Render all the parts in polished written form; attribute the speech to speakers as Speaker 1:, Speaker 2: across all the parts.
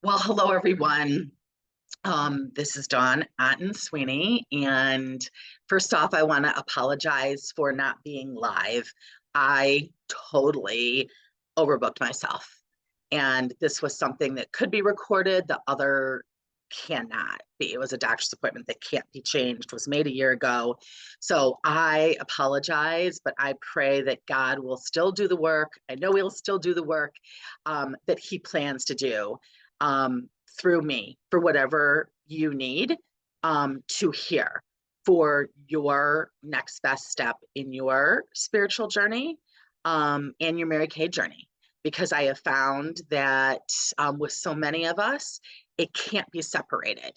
Speaker 1: Well, hello everyone. This is Dawn Otten-Sweeney, and first off, I want to apologize for not being live. I totally overbooked myself, and this was something that could be recorded. The other cannot be. It was a doctor's appointment that can't be changed. It was made a year ago, so I apologize. But I pray that God will still do the work. I know He'll still do the work that He plans to do through me for whatever you need to hear for your next best step in your spiritual journey and your Mary Kay journey. Because I have found that with so many of us, it can't be separated,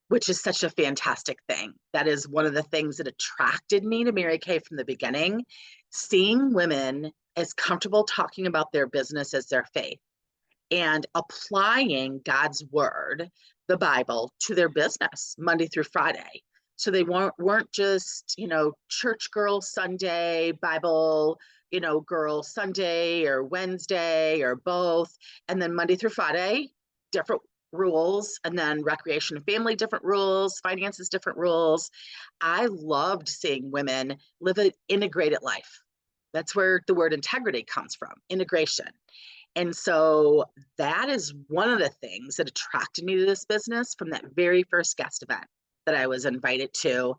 Speaker 1: which is such a fantastic thing. That is one of the things that attracted me to Mary Kay from the beginning, seeing women as comfortable talking about their business as their faith and applying God's word, the Bible, to their business Monday through Friday. So they weren't just, church girl Sunday, Bible, girl Sunday or Wednesday or both. And then Monday through Friday, different rules. And then recreation and family, different rules, finances, different rules. I loved seeing women live an integrated life. That's where the word integrity comes from, integration. And so that is one of the things that attracted me to this business from that very first guest event that I was invited to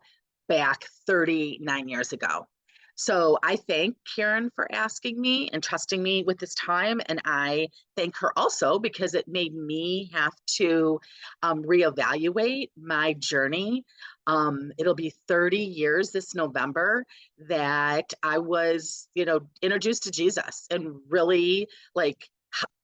Speaker 1: back 39 years ago. So I thank Karen for asking me and trusting me with this time. And I thank her also because it made me have to reevaluate my journey. It'll be 30 years this November that I was, introduced to Jesus and really like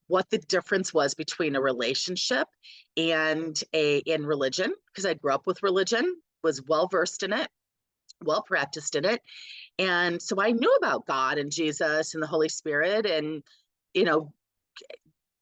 Speaker 1: what the difference was between a relationship and in religion, because I grew up with religion, was well versed in it, well practiced in it. And so I knew about God and Jesus and the Holy Spirit and, you know,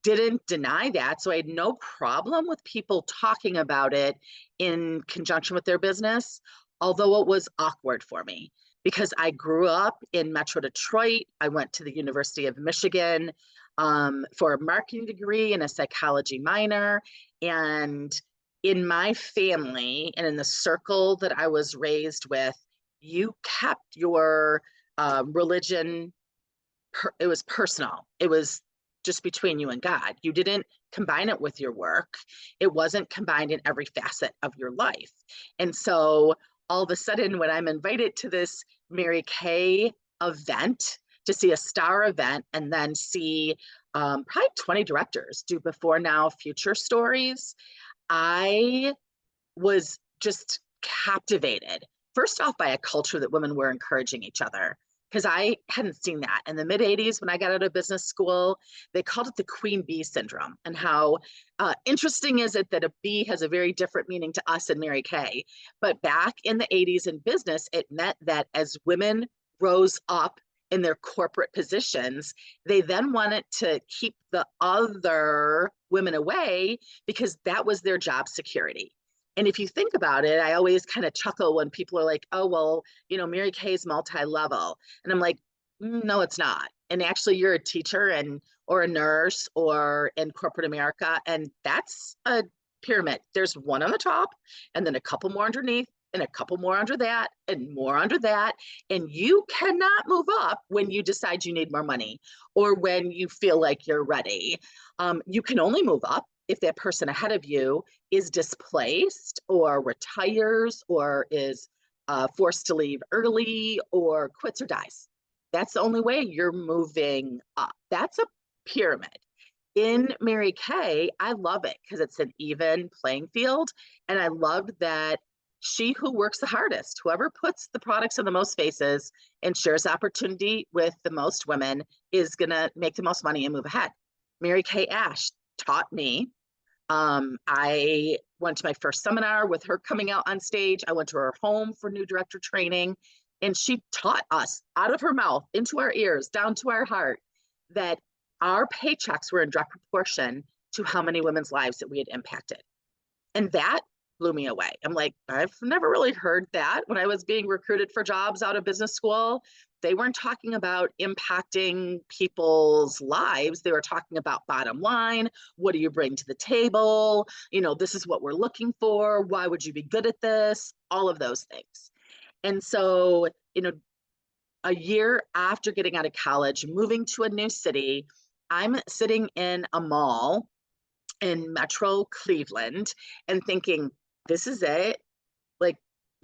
Speaker 1: didn't deny that. So I had no problem with people talking about it in conjunction with their business, although it was awkward for me because I grew up in Metro Detroit. I went to the University of Michigan for a marketing degree and a psychology minor. And in my family and in the circle that I was raised with, you kept your religion, it was personal. It was just between you and God. You didn't combine it with your work. It wasn't combined in every facet of your life. And so all of a sudden, when I'm invited to this Mary Kay event, to see a star event and then see probably 20 directors do before, now, future stories, I was just captivated. First off, by a culture that women were encouraging each other, because I hadn't seen that. In the mid 80s, when I got out of business school, they called it the queen bee syndrome. And how interesting is it that a bee has a very different meaning to us in Mary Kay. But back in the 80s in business, it meant that as women rose up in their corporate positions, they then wanted to keep the other women away because that was their job security. And if you think about it, I always kind of chuckle when people are like, oh, well, Mary Kay's multi-level. And I'm like, no, it's not. And actually, you're a teacher or a nurse or in corporate America, and that's a pyramid. There's one on the top and then a couple more underneath and a couple more under that and more under that. And you cannot move up when you decide you need more money or when you feel like you're ready. You can only move up if that person ahead of you is displaced or retires or is forced to leave early or quits or dies. That's the only way you're moving up. That's a pyramid. In Mary Kay, I love it because it's an even playing field. And I love that she who works the hardest, whoever puts the products in the most faces and shares opportunity with the most women, is going to make the most money and move ahead. Mary Kay Ash taught me. I went to my first seminar with her coming out on stage. I went to her home for new director training, and she taught us out of her mouth, into our ears, down to our heart, that our paychecks were in direct proportion to how many women's lives that we had impacted. And that blew me away. I'm like, I've never really heard that. When I was being recruited for jobs out of business school, they weren't talking about impacting people's lives. They were talking about bottom line. What do you bring to the table? This is what we're looking for. Why would you be good at this? All of those things. And so, a year after getting out of college, moving to a new city, I'm sitting in a mall in Metro Cleveland and thinking, this is it. Like,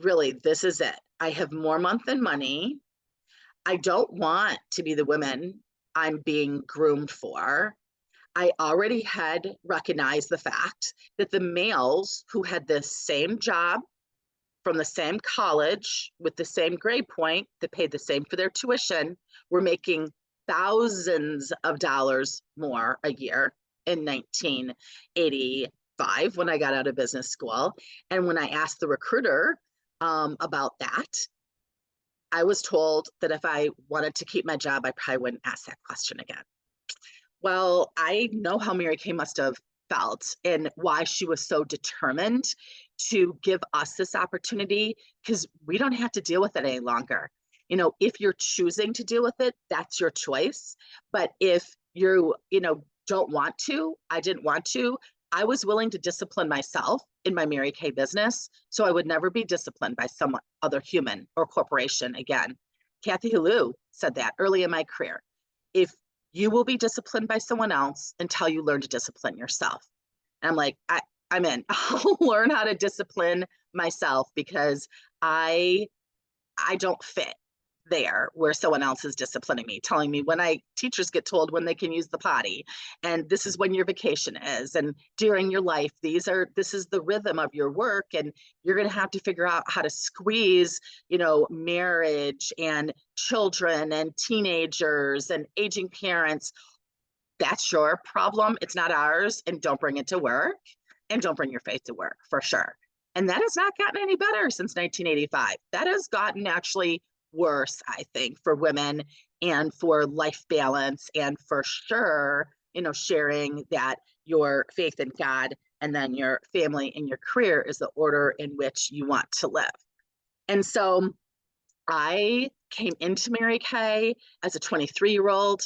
Speaker 1: really, this is it. I have more month than money. I don't want to be the woman I'm being groomed for. I already had recognized the fact that the males who had the same job from the same college with the same grade point that paid the same for their tuition were making thousands of dollars more a year in 1985 when I got out of business school. And when I asked the recruiter about that, I was told that if I wanted to keep my job, I probably wouldn't ask that question again. Well, I know how Mary Kay must have felt and why she was so determined to give us this opportunity, because we don't have to deal with it any longer. If you're choosing to deal with it, that's your choice. But if don't want to, I didn't want to, I was willing to discipline myself in my Mary Kay business so I would never be disciplined by some other human or corporation again. Kathy Halou said that early in my career. If you will be disciplined by someone else until you learn to discipline yourself. And I'm like, I'm in. I'll learn how to discipline myself because I don't fit there where someone else is disciplining me, telling me teachers get told when they can use the potty, and this is when your vacation is, and during your life, this is the rhythm of your work, and you're going to have to figure out how to squeeze, marriage and children and teenagers and aging parents. That's your problem. It's not ours, and don't bring it to work, and don't bring your faith to work for sure. And that has not gotten any better since 1985. That has gotten actually worse, I think, for women and for life balance, and for sure, sharing that your faith in God and then your family and your career is the order in which you want to live. And so I came into Mary Kay as a 23-year-old,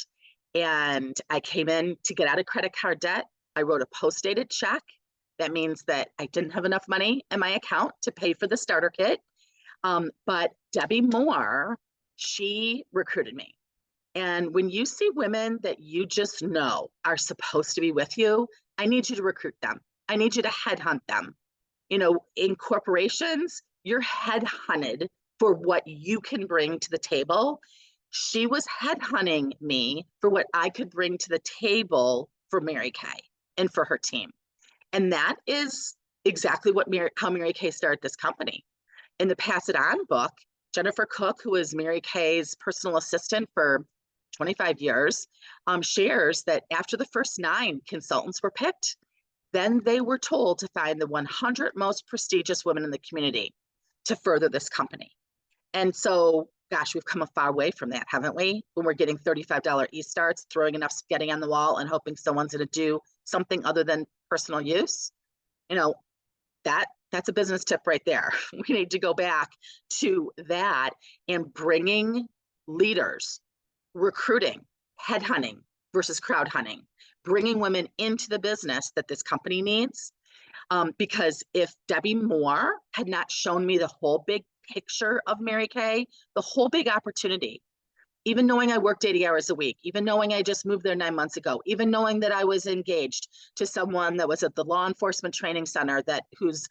Speaker 1: and I came in to get out of credit card debt. I wrote a post-dated check. That means that I didn't have enough money in my account to pay for the starter kit. But Debbie Moore, she recruited me. And when you see women that you just know are supposed to be with you, I need you to recruit them. I need you to headhunt them. In corporations, you're headhunted for what you can bring to the table. She was headhunting me for what I could bring to the table for Mary Kay and for her team. And that is exactly how Mary Kay started this company. In the Pass It On book, Jennifer Cook, who was Mary Kay's personal assistant for 25 years, shares that after the first 9 consultants were picked, then they were told to find the 100 most prestigious women in the community to further this company. And so, gosh, we've come a far way from that, haven't we? When we're getting $35 e-starts, throwing enough spaghetti on the wall and hoping someone's going to do something other than personal use. That's a business tip right there. We need to go back to that and bringing leaders, recruiting, headhunting versus crowd hunting, bringing women into the business that this company needs. Because if Debbie Moore had not shown me the whole big picture of Mary Kay, the whole big opportunity, even knowing I worked 80 hours a week, even knowing I just moved there 9 months ago, even knowing that I was engaged to someone that was at the law enforcement training center whose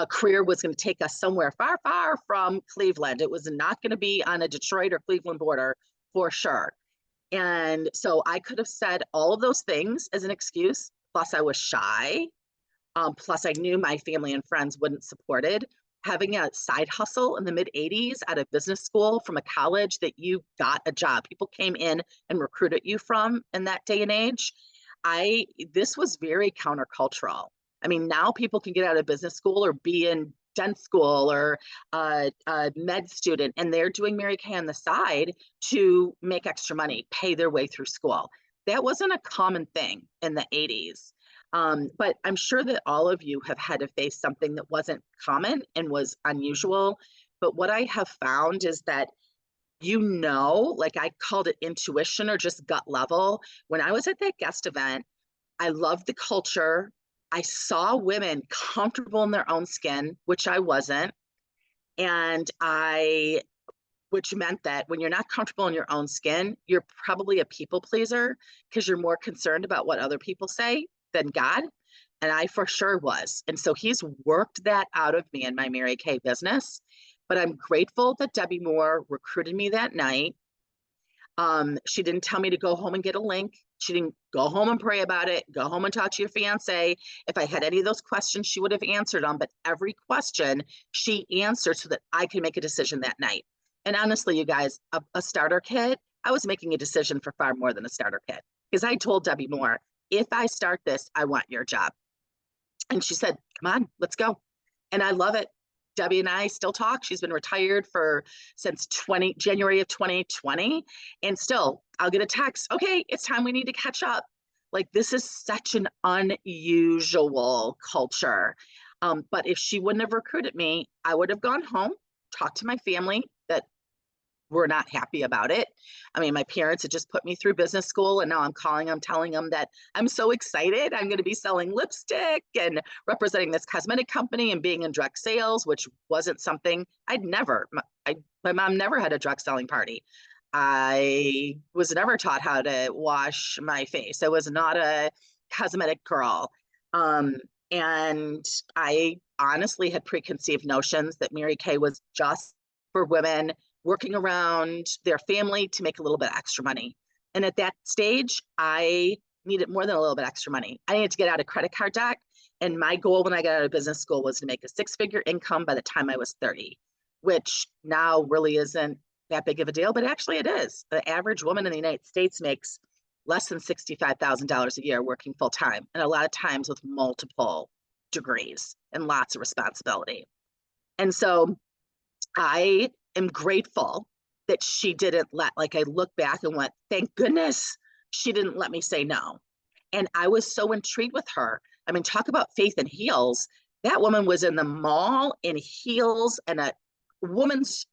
Speaker 1: career was going to take us somewhere far, far from Cleveland. It was not going to be on a Detroit or Cleveland border for sure. And so I could have said all of those things as an excuse. Plus I was shy. Plus I knew my family and friends wouldn't support it. Having a side hustle in the mid-'80s out of business school from a college that you got a job. People came in and recruited you from in that day and age. This was very countercultural. I mean, now people can get out of business school or be in dent school or a med student, and they're doing Mary Kay on the side to make extra money, pay their way through school. That wasn't a common thing in the 80s. But I'm sure that all of you have had to face something that wasn't common and was unusual. But what I have found is that, like I called it intuition or just gut level. When I was at that guest event, I loved the culture. I saw women comfortable in their own skin, which I wasn't. And which meant that when you're not comfortable in your own skin, you're probably a people pleaser because you're more concerned about what other people say than God. And I for sure was. And so he's worked that out of me in my Mary Kay business. But I'm grateful that Debbie Moore recruited me that night. She didn't tell me to go home and get a link. She didn't go home and pray about it, go home and talk to your fiance. If I had any of those questions, she would have answered them. But every question she answered so that I could make a decision that night. And honestly, you guys, a starter kit, I was making a decision for far more than a starter kit because I told Debbie Moore, if I start this, I want your job. And she said, come on, let's go. And I love it. Debbie and I still talk. She's been retired since January of 2020. And still, I'll get a text. Okay, it's time we need to catch up. Like, this is such an unusual culture. But if she wouldn't have recruited me, I would have gone home, talked to my family that were not happy about it. I mean, my parents had just put me through business school, and now I'm calling them, telling them that I'm so excited. I'm going to be selling lipstick and representing this cosmetic company and being in direct sales, which wasn't something my mom never had a direct selling party. I was never taught how to wash my face. I was not a cosmetic girl. And I honestly had preconceived notions that Mary Kay was just for women working around their family to make a little bit extra money. And at that stage, I needed more than a little bit extra money. I needed to get out of credit card debt. And my goal when I got out of business school was to make a 6-figure income by the time I was 30, which now really isn't that big of a deal, but actually it is. The average woman in the United States makes less than $65,000 a year working full time, and a lot of times with multiple degrees and lots of responsibility. And so I am grateful that she didn't I look back and went, thank goodness she didn't let me say no. And I was so intrigued with her. I mean, talk about faith in heels. That woman was in the mall in heels and a woman's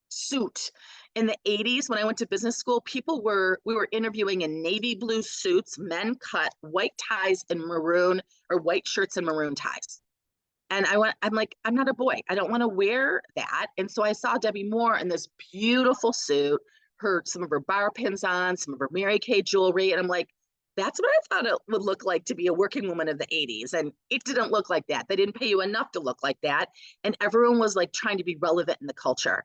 Speaker 1: suit. In the 80s, when I went to business school, we were interviewing in navy blue suits, men cut, white ties and maroon, or white shirts and maroon ties. And I'm like, I'm not a boy. I don't want to wear that. And so I saw Debbie Moore in this beautiful suit, some of her bar pins on, some of her Mary Kay jewelry. And I'm like, that's what I thought it would look like to be a working woman of the 80s. And it didn't look like that. They didn't pay you enough to look like that. And everyone was like trying to be relevant in the culture.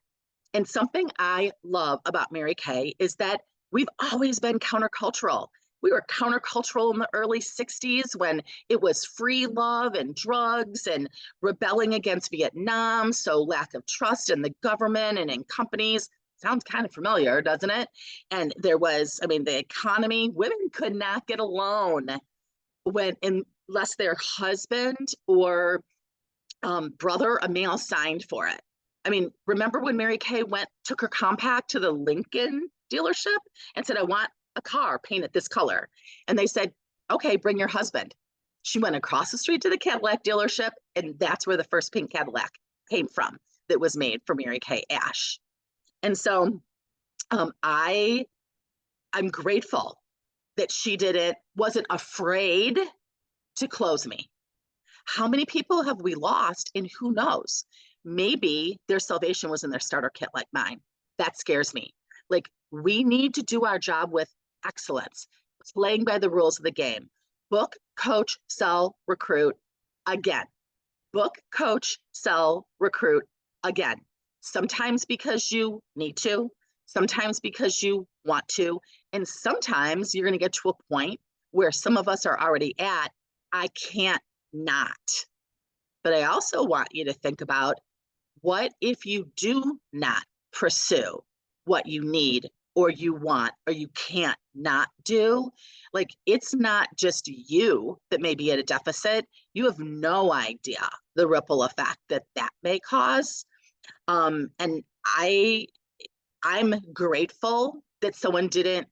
Speaker 1: And something I love about Mary Kay is that we've always been countercultural. We were countercultural in the early 60s when it was free love and drugs and rebelling against Vietnam. So lack of trust in the government and in companies. Sounds kind of familiar, doesn't it? And there was, the economy, women could not get a loan unless their husband or brother, a male, signed for it. Remember when Mary Kay took her compact to the Lincoln dealership and said, I want a car painted this color. And they said, okay, bring your husband. She went across the street to the Cadillac dealership, and that's where the first pink Cadillac came from that was made for Mary Kay Ash. And so I'm grateful that she wasn't afraid to close me. How many people have we lost? And who knows? Maybe their salvation was in their starter kit like mine. That scares me. Like, we need to do our job with excellence, playing by the rules of the game. Book, coach, sell, recruit again. Book, coach, sell, recruit again. Sometimes because you need to, sometimes because you want to, and sometimes you're going to get to a point where some of us are already at, I can't not. But I also want you to think about, what if you do not pursue what you need or you want or you can't not do? Like, it's not just you that may be at a deficit. You have no idea the ripple effect that may cause. And I'm grateful that someone didn't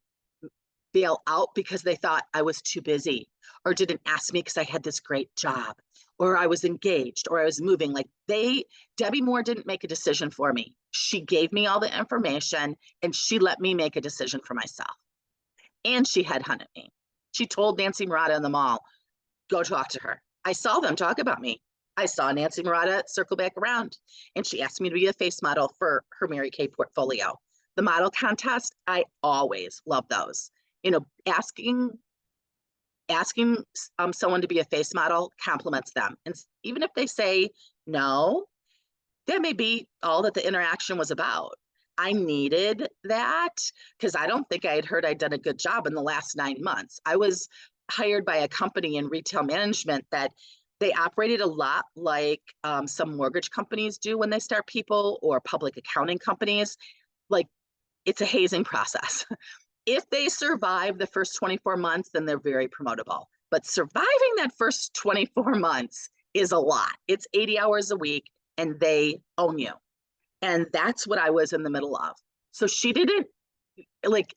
Speaker 1: bail out because they thought I was too busy or didn't ask me because I had this great job or I was engaged or I was moving. Like Debbie Moore didn't make a decision for me. She gave me all the information and she let me make a decision for myself. And she headhunted me. She told Nancy Murata in the mall, go talk to her. I saw them talk about me. I saw Nancy Murata circle back around and she asked me to be a face model for her Mary Kay portfolio. The model contest, I always love those. You know, asking someone to be a face model compliments them. And even if they say no, that may be all that the interaction was about. I needed that because I don't think I had heard I'd done a good job in the last 9 months. I was hired by a company in retail management that they operated a lot like some mortgage companies do when they start people, or public accounting companies. Like, it's a hazing process. If they survive the first 24 months, then they're very promotable. But surviving that first 24 months is a lot. It's 80 hours a week and they own you. And that's what I was in the middle of. So she didn't like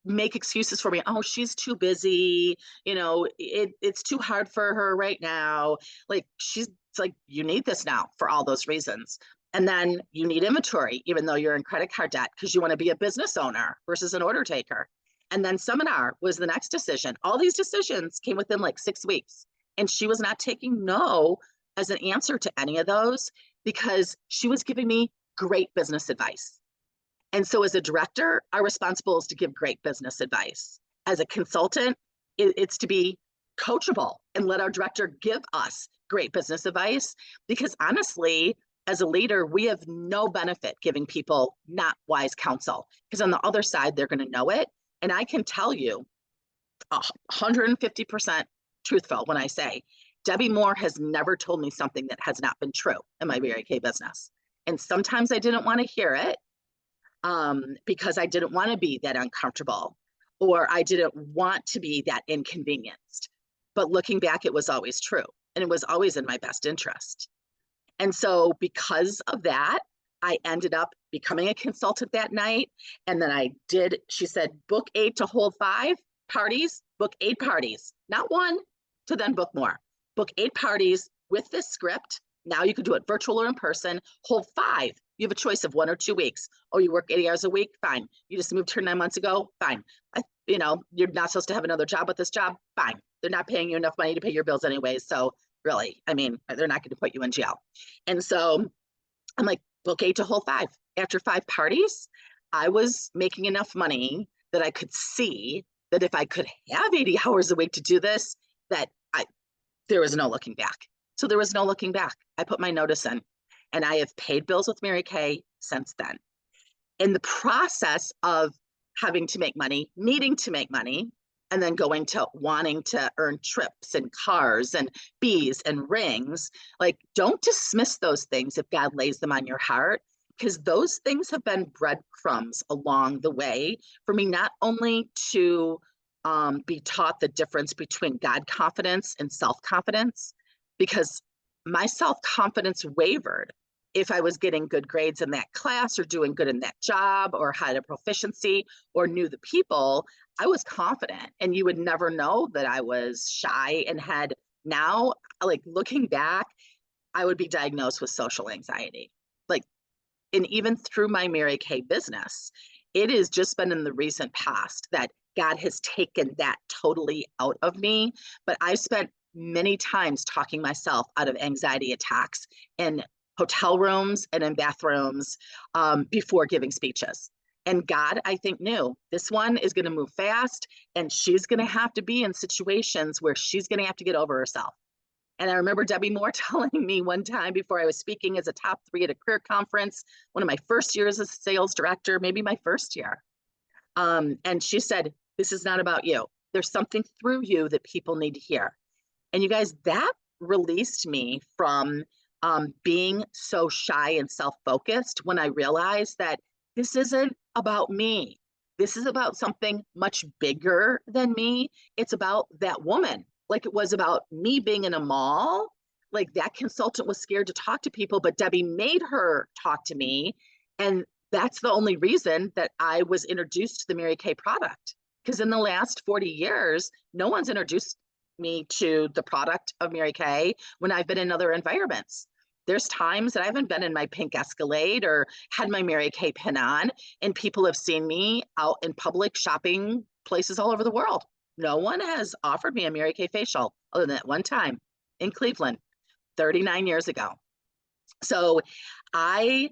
Speaker 1: make excuses for me. Oh, she's too busy. You know, it's too hard for her right now. Like, it's like, you need this now for all those reasons. And then you need inventory, even though you're in credit card debt, because you want to be a business owner versus an order taker. And then seminar was the next decision. All these decisions came within like 6 weeks. And she was not taking no as an answer to any of those because she was giving me great business advice. And so as a director, our responsibility is to give great business advice. As a consultant, it's to be coachable and let our director give us great business advice. Because honestly, as a leader, we have no benefit giving people not wise counsel, because on the other side, they're going to know it. And I can tell you 150% truthful when I say Debbie Moore has never told me something that has not been true in my Mary Kay business. And sometimes I didn't want to hear it because I didn't want to be that uncomfortable, or I didn't want to be that inconvenienced. But looking back, it was always true. And it was always in my best interest. And so because of that, I ended up becoming a consultant that night. And then she said, book 8 to hold 5 parties, book 8 parties, not one to then book more. Book 8 parties with this script. Now you can do it virtual or in person, hold 5. You have a choice of 1 or 2 weeks. Oh, you work 80 hours a week? Fine. You just moved here 9 months ago? Fine. You're not supposed to have another job with this job? Fine. They're not paying you enough money to pay your bills anyways. So really, they're not going to put you in jail. And so I'm like, book 8 to hold 5. After 5 parties, I was making enough money that I could see that if I could have 80 hours a week to do this, that there was no looking back. So there was no looking back. I put my notice in, and I have paid bills with Mary Kay since then. In the process of having to make money, needing to make money, and then going to wanting to earn trips and cars and bees and rings, like, don't dismiss those things if God lays them on your heart, because those things have been breadcrumbs along the way for me, not only to be taught the difference between God confidence and self-confidence, because my self-confidence wavered if I was getting good grades in that class or doing good in that job or had a proficiency or knew the people. I was confident, and you would never know that I was shy and had now, like, looking back, I would be diagnosed with social anxiety. Like, and even through my Mary Kay business, it has just been in the recent past that God has taken that totally out of me. But I've spent many times talking myself out of anxiety attacks in hotel rooms and in bathrooms before giving speeches. And God, I think, knew this one is going to move fast, and she's going to have to be in situations where she's going to have to get over herself. And I remember Debbie Moore telling me one time before I was speaking as a top 3 at a career conference, one of my first years as a sales director, maybe my first year. And she said, this is not about you. There's something through you that people need to hear. And you guys, that released me from being so shy and self-focused when I realized that this isn't about me. This is about something much bigger than me. It's about that woman. Like, it was about me being in a mall. Like, that consultant was scared to talk to people, but Debbie made her talk to me. And that's the only reason that I was introduced to the Mary Kay product, Because in the last 40 years, no one's introduced me to the product of Mary Kay when I've been in other environments. There's times that I haven't been in my pink Escalade or had my Mary Kay pin on, and people have seen me out in public shopping places all over the world. No one has offered me a Mary Kay facial other than that one time in Cleveland 39 years ago. So I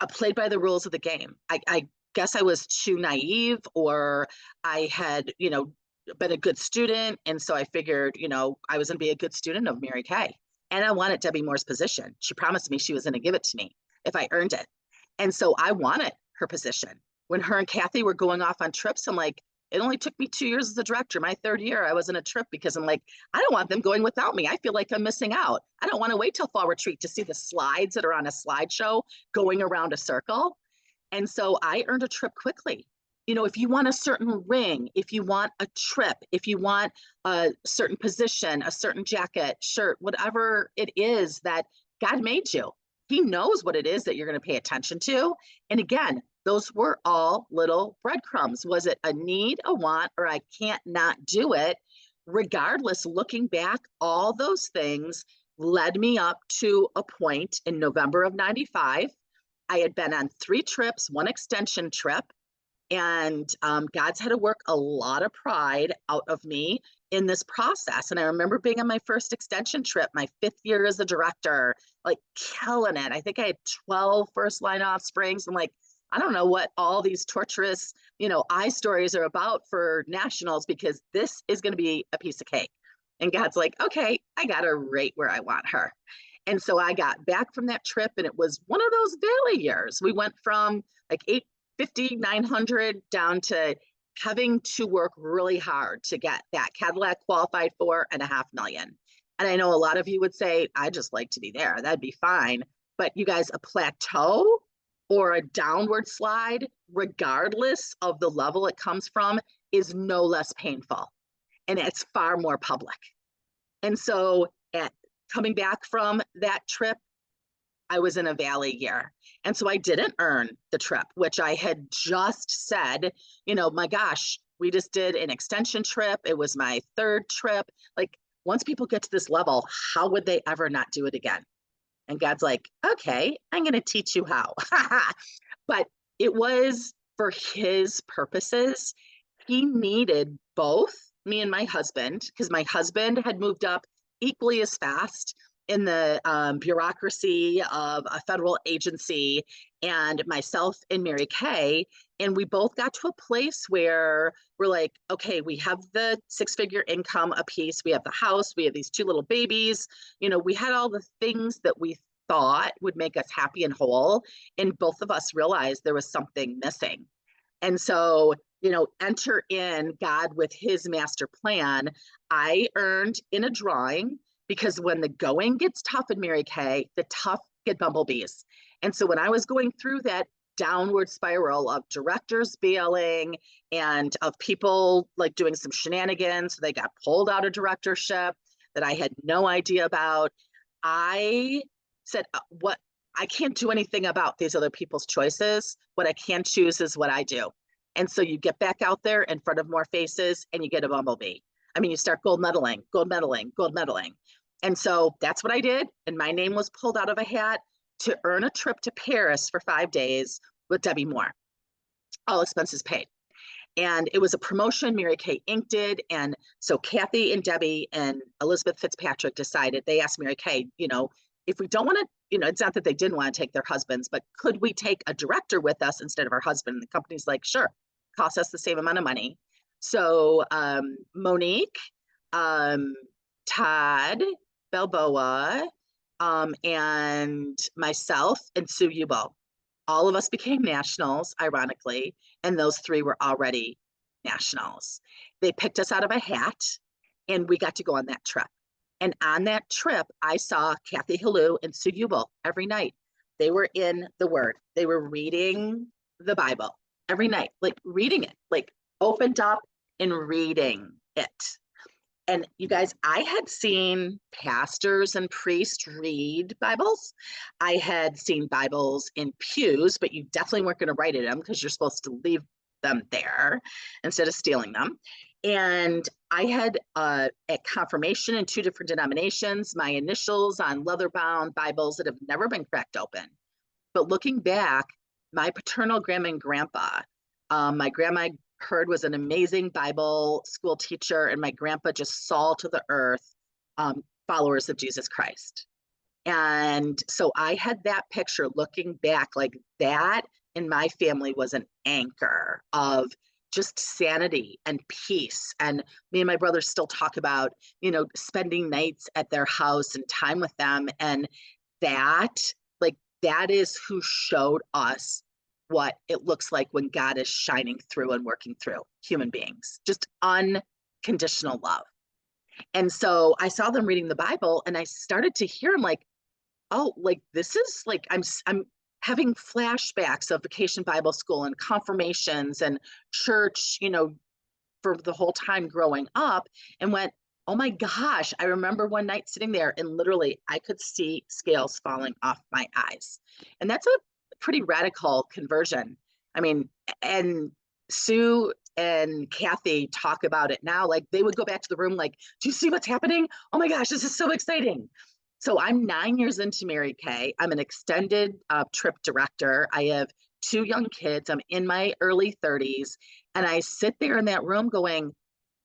Speaker 1: played by the rules of the game. I guess I was too naive, or I had, been a good student. And so I figured, I was going to be a good student of Mary Kay. And I wanted Debbie Moore's position. She promised me she was going to give it to me if I earned it. And so I wanted her position. When her and Kathy were going off on trips, I'm like, it only took me 2 years as a director. My third year, I was on a trip because I'm like, I don't want them going without me. I feel like I'm missing out. I don't want to wait till fall retreat to see the slides that are on a slideshow going around a circle. And so I earned a trip quickly. If you want a certain ring, if you want a trip, if you want a certain position, a certain jacket, shirt, whatever it is that God made you, He knows what it is that you're going to pay attention to. And again, those were all little breadcrumbs. Was it a need, a want, or I can't not do it? Regardless, looking back, all those things led me up to a point in November of 95. I had been on 3 trips, 1 extension trip, and God's had to work a lot of pride out of me in this process. And I remember being on my first extension trip, my 5th year as a director, like killing it. I think I had 12 first line offsprings. I'm like, I don't know what all these torturous, eye stories are about for nationals, because this is going to be a piece of cake. And God's like, okay, I got her right where I want her. And so I got back from that trip, and it was one of those valley years. We went from like 850, 900 down to having to work really hard to get that Cadillac qualified for $500,000. And I know a lot of you would say, I just like to be there. That'd be fine. But you guys, a plateau or a downward slide, regardless of the level it comes from, is no less painful. And it's far more public. And so coming back from that trip, I was in a valley year. And so I didn't earn the trip, which I had just said, my gosh, we just did an extension trip. It was my 3rd trip. Like, once people get to this level, how would they ever not do it again? And God's like, okay, I'm going to teach you how. But it was for His purposes. He needed both me and my husband, because my husband had moved up equally as fast in the bureaucracy of a federal agency, and myself and Mary Kay. And we both got to a place where we're like, okay, we have the 6-figure income apiece. We have the house. We have these 2 little babies. We had all the things that we thought would make us happy and whole. And both of us realized there was something missing. And so, enter in God with His master plan. I earned in a drawing, because when the going gets tough in Mary Kay, the tough get bumblebees. And so when I was going through that downward spiral of directors bailing and of people like doing some shenanigans, they got pulled out of directorship that I had no idea about, I said, what, I can't do anything about these other people's choices. What I can choose is what I do. And so you get back out there in front of more faces and you get a bumblebee. I mean, you start gold medaling. And so that's what I did. And my name was pulled out of a hat to earn a trip to Paris for 5 days with Debbie Moore, all expenses paid. And it was a promotion Mary Kay Inc. did. And so Kathy and Debbie and Elizabeth Fitzpatrick decided, they asked Mary Kay, if we don't want to, it's not that they didn't want to take their husbands, but could we take a director with us instead of our husband? And the company's like, sure, costs us the same amount of money. So Monique, Todd Balboa, and myself and Sue Yubo, all of us became nationals, ironically, and those 3 were already nationals. They picked us out of a hat, and we got to go on that trip. And on that trip, I saw Kathy Halou and Sue Yubo every night. They were in the Word. They were reading the Bible every night, like reading it, like opened up and reading it. And you guys, I had seen pastors and priests read Bibles. I had seen Bibles in pews, but you definitely weren't going to write in them because you're supposed to leave them there instead of stealing them. And I had at confirmation in 2 different denominations, my initials on leather-bound Bibles that have never been cracked open. But looking back, my paternal grandma and grandpa, my grandma I heard was an amazing Bible school teacher, and my grandpa just salt to the earth, followers of Jesus Christ. And so I had that picture looking back, like that in my family was an anchor of just sanity and peace. And me and my brothers still talk about, spending nights at their house and time with them. And that, like, that is who showed us what it looks like when God is shining through and working through human beings, just unconditional love. And so I saw them reading the Bible and I started to hear them like, oh, like this is like, I'm having flashbacks of Vacation Bible School and confirmations and church, for the whole time growing up, and went, oh my gosh, I remember one night sitting there and literally I could see scales falling off my eyes. And that's a pretty radical conversion. I mean, and Sue and Kathy talk about it now. Like they would go back to the room, like, do you see what's happening? Oh my gosh, this is so exciting. So I'm 9 years into Mary Kay. I'm an extended trip director. I have 2 young kids. I'm in my early 30s. And I sit there in that room going,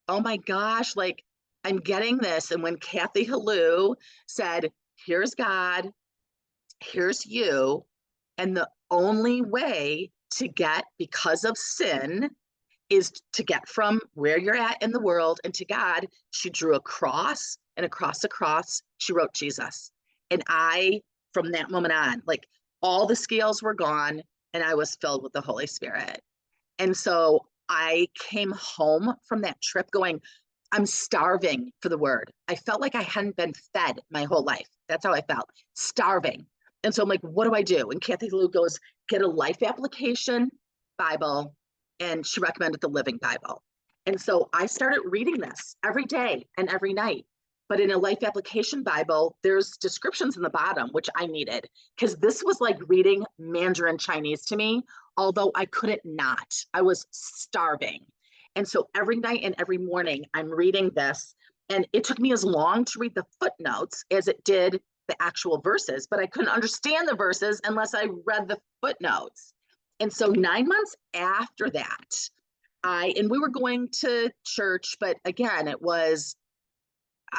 Speaker 1: oh my gosh, like I'm getting this. And when Kathy Halou said, here's God, here's you, and the only way to get, because of sin, is to get from where you're at in the world and to God, she drew a cross, and across the cross, she wrote Jesus. And I, from that moment on, like all the scales were gone and I was filled with the Holy Spirit. And so I came home from that trip going, I'm starving for the word. I felt like I hadn't been fed my whole life. That's how I felt, starving. And so I'm like, what do I do? And Kathy Lou goes, get a life application Bible. And she recommended the Living Bible. And so I started reading this every day and every night. But in a life application Bible, there's descriptions in the bottom, which I needed, because this was like reading Mandarin Chinese to me, although I couldn't not. I was starving. And so every night and every morning, I'm reading this. And it took me as long to read the footnotes as it did the actual verses, but I couldn't understand the verses unless I read the footnotes. And so 9 months after that, and we were going to church, but again, I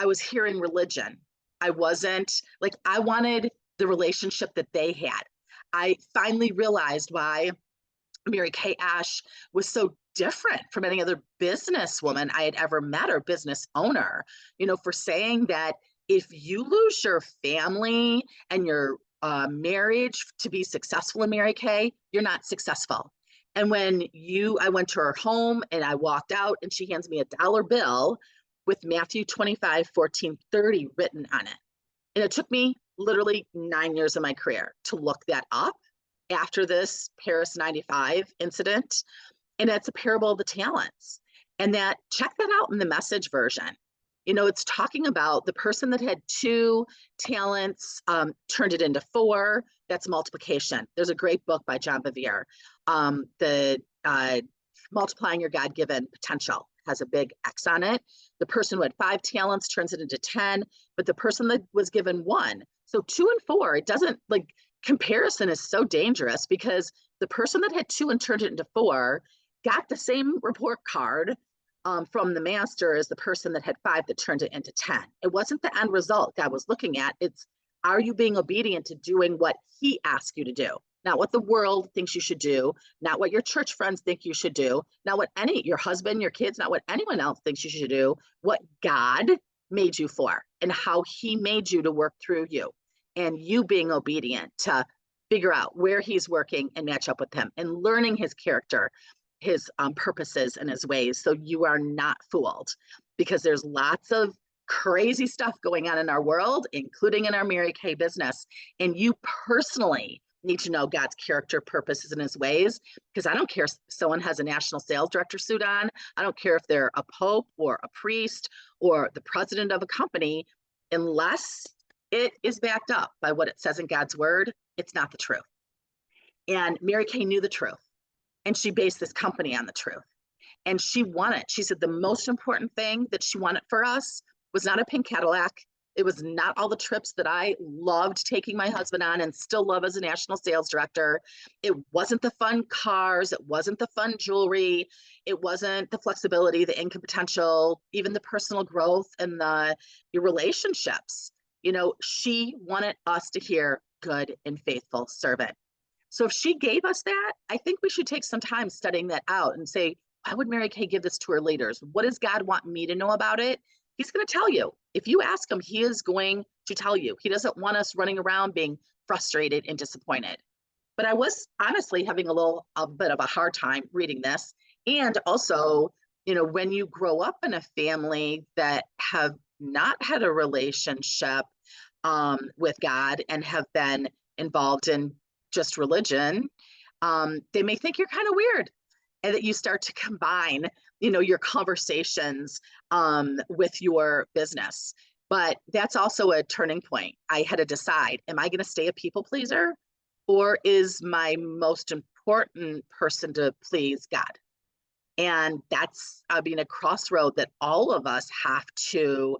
Speaker 1: was hearing religion. I wasn't like, I wanted the relationship that they had. I finally realized why Mary Kay Ash was so different from any other businesswoman I had ever met or business owner, for saying that if you lose your family and your marriage to be successful in Mary Kay, you're not successful. And when I went to her home and I walked out and she hands me a dollar bill with Matthew 25, 14, 30 written on it. And it took me literally 9 years of my career to look that up after this Paris 95 incident. And it's a parable of the talents. And check that out in the Message version. It's talking about the person that had 2 talents, turned it into 4. That's multiplication. There's a great book by John Bevere, the Multiplying Your God-Given Potential, has a big X on it. The person who had 5 talents turns it into 10, but the person that was given 1. So 2 and 4, it doesn't, like, comparison is so dangerous, because the person that had 2 and turned it into 4 got the same report card from the master as the person that had 5 that turned it into 10. It wasn't the end result God was looking at. It's, are you being obedient to doing what he asked you to do? Not what the world thinks you should do, not what your church friends think you should do, not what your husband, your kids, not what anyone else thinks you should do, what God made you for and how he made you to work through you, and you being obedient to figure out where he's working and match up with him and learning his character, his purposes and his ways, so you are not fooled, because there's lots of crazy stuff going on in our world, including in our Mary Kay business. And you personally need to know God's character, purposes, and his ways, because I don't care if someone has a national sales director suit on. I don't care if they're a pope or a priest or the president of a company, unless it is backed up by what it says in God's word, it's not the truth. And Mary Kay knew the truth. and she based this company on the truth. And she wanted, she said the most important thing that she wanted for us was not a pink Cadillac. It was not all the trips that I loved taking my husband on and still love as a national sales director. It wasn't the fun cars. It wasn't the fun jewelry. It wasn't the flexibility, the income potential, even the personal growth and your relationships. You know, she wanted us to hear good and faithful servant. So if she gave us that, I think we should take some time studying that out and say, why would Mary Kay give this to her leaders? What does God want me to know about it? He's going to tell you. If you ask him, he is going to tell you. He doesn't want us running around being frustrated and disappointed. But I was honestly having a bit of a hard time reading this. And also, you know, when you grow up in a family that have not had a relationship with God and have been involved in just religion, they may think you're kind of weird, and that you start to combine, you know, your conversations with your business. But that's also a turning point. I had to decide, am I going to stay a people pleaser, or is my most important person to please God? And that's, I mean, a crossroad that all of us have to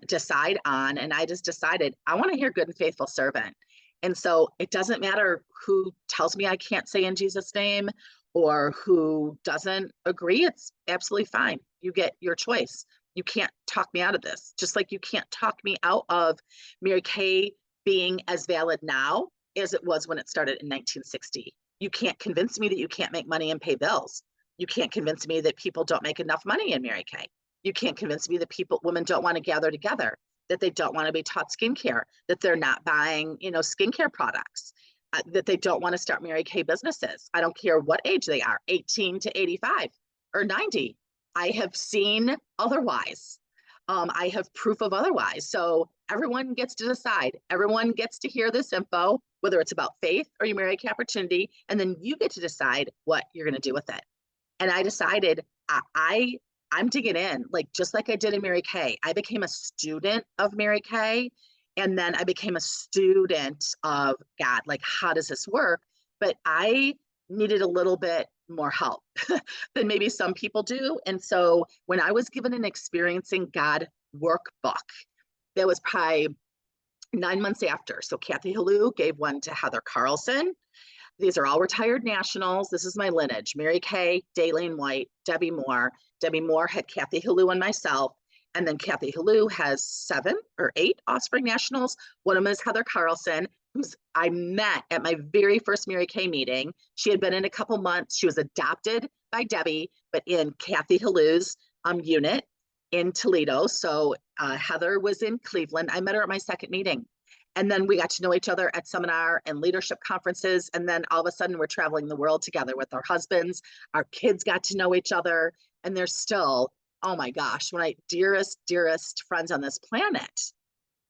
Speaker 1: decide on. And I just decided I want to hear good and faithful servant. And so it doesn't matter who tells me I can't say in Jesus' name or who doesn't agree. It's absolutely fine. You get your choice. You can't talk me out of this, just like you can't talk me out of Mary Kay being as valid now as it was when it started in 1960. You can't convince me that you can't make money and pay bills. You can't convince me that people don't make enough money in Mary Kay. You can't convince me that women don't want to gather together, that they don't want to be taught skincare, that they're not buying, you know, skincare products, that they don't want to start Mary Kay businesses. I don't care what age they are, 18 to 85 or 90. I have seen otherwise. I have proof of otherwise. So everyone gets to decide. Everyone gets to hear this info, whether it's about faith or your Mary Kay opportunity, and then you get to decide what you're going to do with it. And I decided I'm digging in, like just like I did in Mary Kay. I became a student of Mary Kay, and then I became a student of God. Like, how does this work? But I needed a little bit more help than maybe some people do. And so when I was given an Experiencing God workbook, that was probably 9 months after. So Kathy Halou gave one to Heather Carlson. These are all retired nationals. This is my lineage: Mary Kay, Daylene White, Debbie Moore. Debbie Moore had Kathy Halou and myself. And then Kathy Halou has 7 or 8 offspring nationals. One of them is Heather Carlson, who's I met at my very first Mary Kay meeting. She had been in a couple months. She was adopted by Debbie, but in Kathy Halou's unit in Toledo. So Heather was in Cleveland. I met her at my second meeting. And then we got to know each other at seminar and leadership conferences. And then all of a sudden we're traveling the world together with our husbands. Our kids got to know each other. And they're still, oh my gosh, dearest friends on this planet.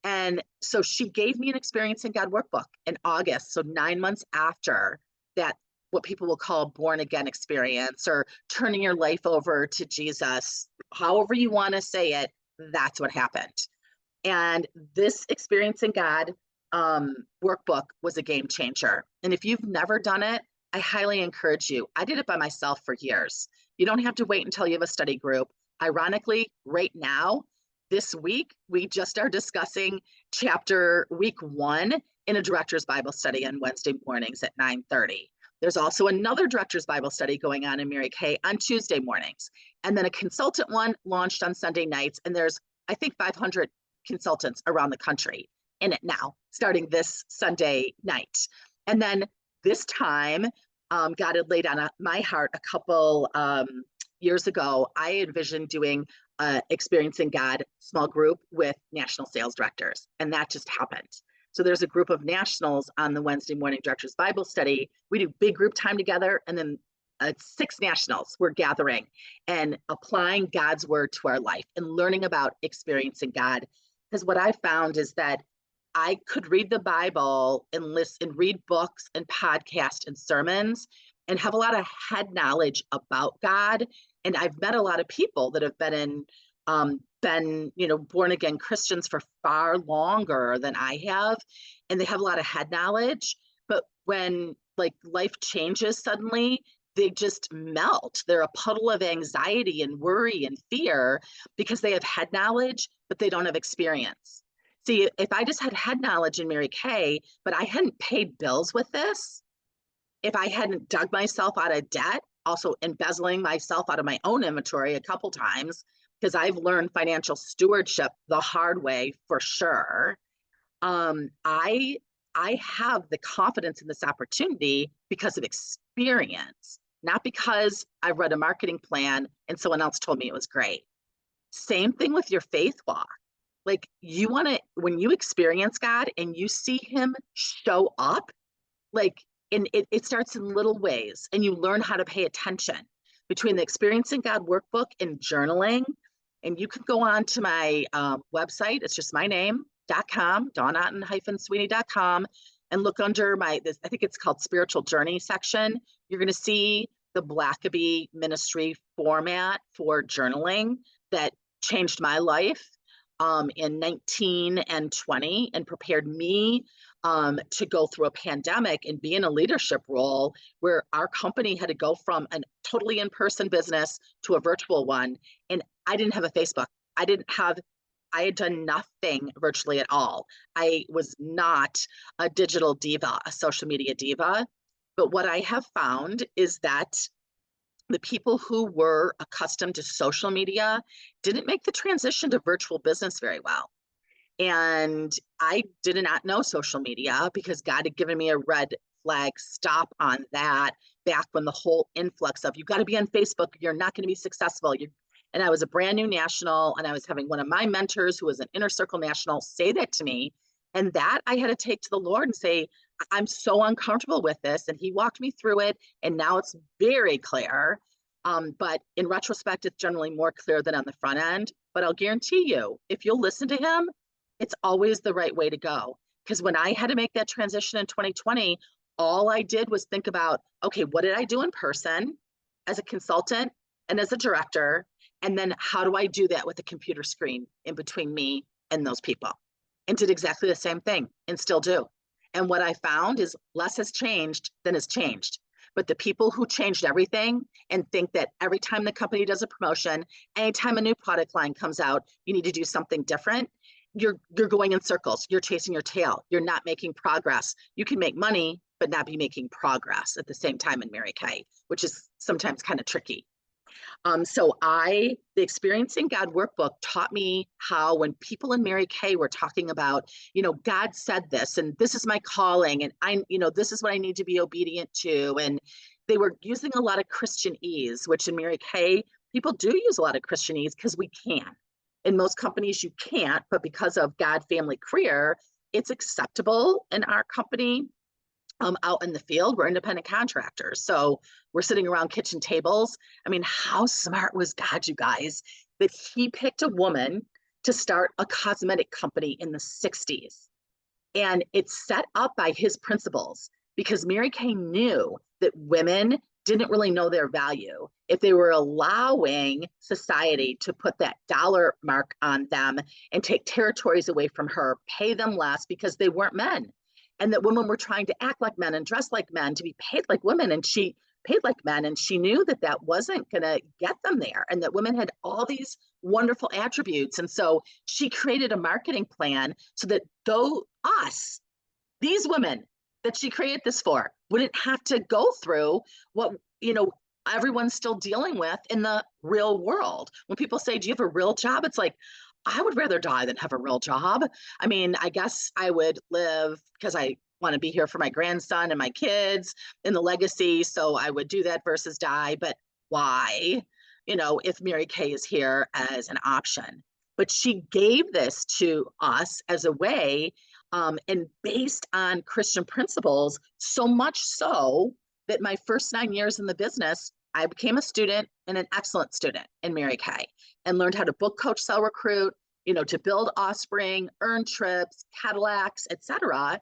Speaker 1: And so she gave me an Experiencing God workbook in August. So 9 months after that, what people will call born again experience, or turning your life over to Jesus, however you want to say it, that's what happened. And this Experiencing God workbook was a game changer. And if you've never done it, I highly encourage you. I did it by myself for years. You don't have to wait until you have a study group. Ironically, right now, this week, we just are discussing week 1 in a director's Bible study on Wednesday mornings at 9:30. There's also another director's Bible study going on in Mary Kay on Tuesday mornings. And then a consultant one launched on Sunday nights. And there's, I think, 500 consultants around the country in it now, starting this Sunday night. And then this time, God had laid on my heart a couple years ago. I envisioned doing Experiencing God small group with national sales directors, and that just happened. So there's a group of nationals on the Wednesday morning director's Bible study. We do big group time together, and then 6 nationals we're gathering and applying God's word to our life and learning about experiencing God. Because what I found is that I could read the Bible and listen and read books and podcasts and sermons and have a lot of head knowledge about God. And I've met a lot of people that have been born again Christians for far longer than I have, and they have a lot of head knowledge. But when like life changes suddenly, they just melt. They're a puddle of anxiety and worry and fear because they have head knowledge, but they don't have experience. See, if I just had head knowledge in Mary Kay, but I hadn't paid bills with this, if I hadn't dug myself out of debt, also embezzling myself out of my own inventory a couple times, because I've learned financial stewardship the hard way for sure. I have the confidence in this opportunity because of experience, not because I read a marketing plan and someone else told me it was great. Same thing with your faith walk. Like you want to, when you experience God and you see him show up, like, and it starts in little ways and you learn how to pay attention between the Experiencing God workbook and journaling. And you can go on to my website. It's just my name.com, Dawn-Otten-Sweeney.com, and look under this, I think it's called Spiritual Journey section. You're going to see the Blackaby Ministry format for journaling that changed my life in 19 and 20 and prepared me to go through a pandemic and be in a leadership role where our company had to go from a totally in-person business to a virtual one. And I didn't have a Facebook. I had done nothing virtually at all. I was not a digital diva, a social media diva. But what I have found is that the people who were accustomed to social media didn't make the transition to virtual business very well. And I did not know social media because God had given me a red flag stop on that back when the whole influx of you got to be on Facebook, you're not going to be successful. And I was a brand new national, and I was having one of my mentors who was an inner circle national say that to me. And that I had to take to the Lord and say, I'm so uncomfortable with this. And he walked me through it. And now it's very clear. But in retrospect, it's generally more clear than on the front end. But I'll guarantee you, if you'll listen to him, it's always the right way to go. Because when I had to make that transition in 2020, all I did was think about, okay, what did I do in person as a consultant and as a director? And then how do I do that with a computer screen in between me and those people? And did exactly the same thing and still do. And what I found is less has changed than has changed. But the people who changed everything and think that every time the company does a promotion, anytime a new product line comes out, you need to do something different. You're going in circles. You're chasing your tail. You're not making progress. You can make money, but not be making progress at the same time in Mary Kay, which is sometimes kind of tricky. The Experiencing God workbook taught me how when people in Mary Kay were talking about, God said this, and this is my calling, and this is what I need to be obedient to. And they were using a lot of Christianese, which in Mary Kay, people do use a lot of Christianese because we can. In most companies, you can't, but because of God, family, career, it's acceptable in our company. Out in the field, we're independent contractors. So we're sitting around kitchen tables. I mean, how smart was God, you guys, that he picked a woman to start a cosmetic company in the 60s. And it's set up by his principles because Mary Kay knew that women didn't really know their value. If they were allowing society to put that dollar mark on them and take territories away from her, pay them less because they weren't men. And that women were trying to act like men and dress like men to be paid like women. And she paid like men. And she knew that that wasn't going to get them there. And that women had all these wonderful attributes. And so she created a marketing plan so that these women that she created this for, wouldn't have to go through what, everyone's still dealing with in the real world. When people say, do you have a real job? It's like, I would rather die than have a real job. I mean, I guess I would live because I want to be here for my grandson and my kids in the legacy. So I would do that versus die. But why, if Mary Kay is here as an option? But she gave this to us as a way and based on Christian principles, so much so that my first 9 years in the business, I became a student and an excellent student in Mary Kay and learned how to book, coach, sell, recruit, to build offspring, earn trips, Cadillacs, etc.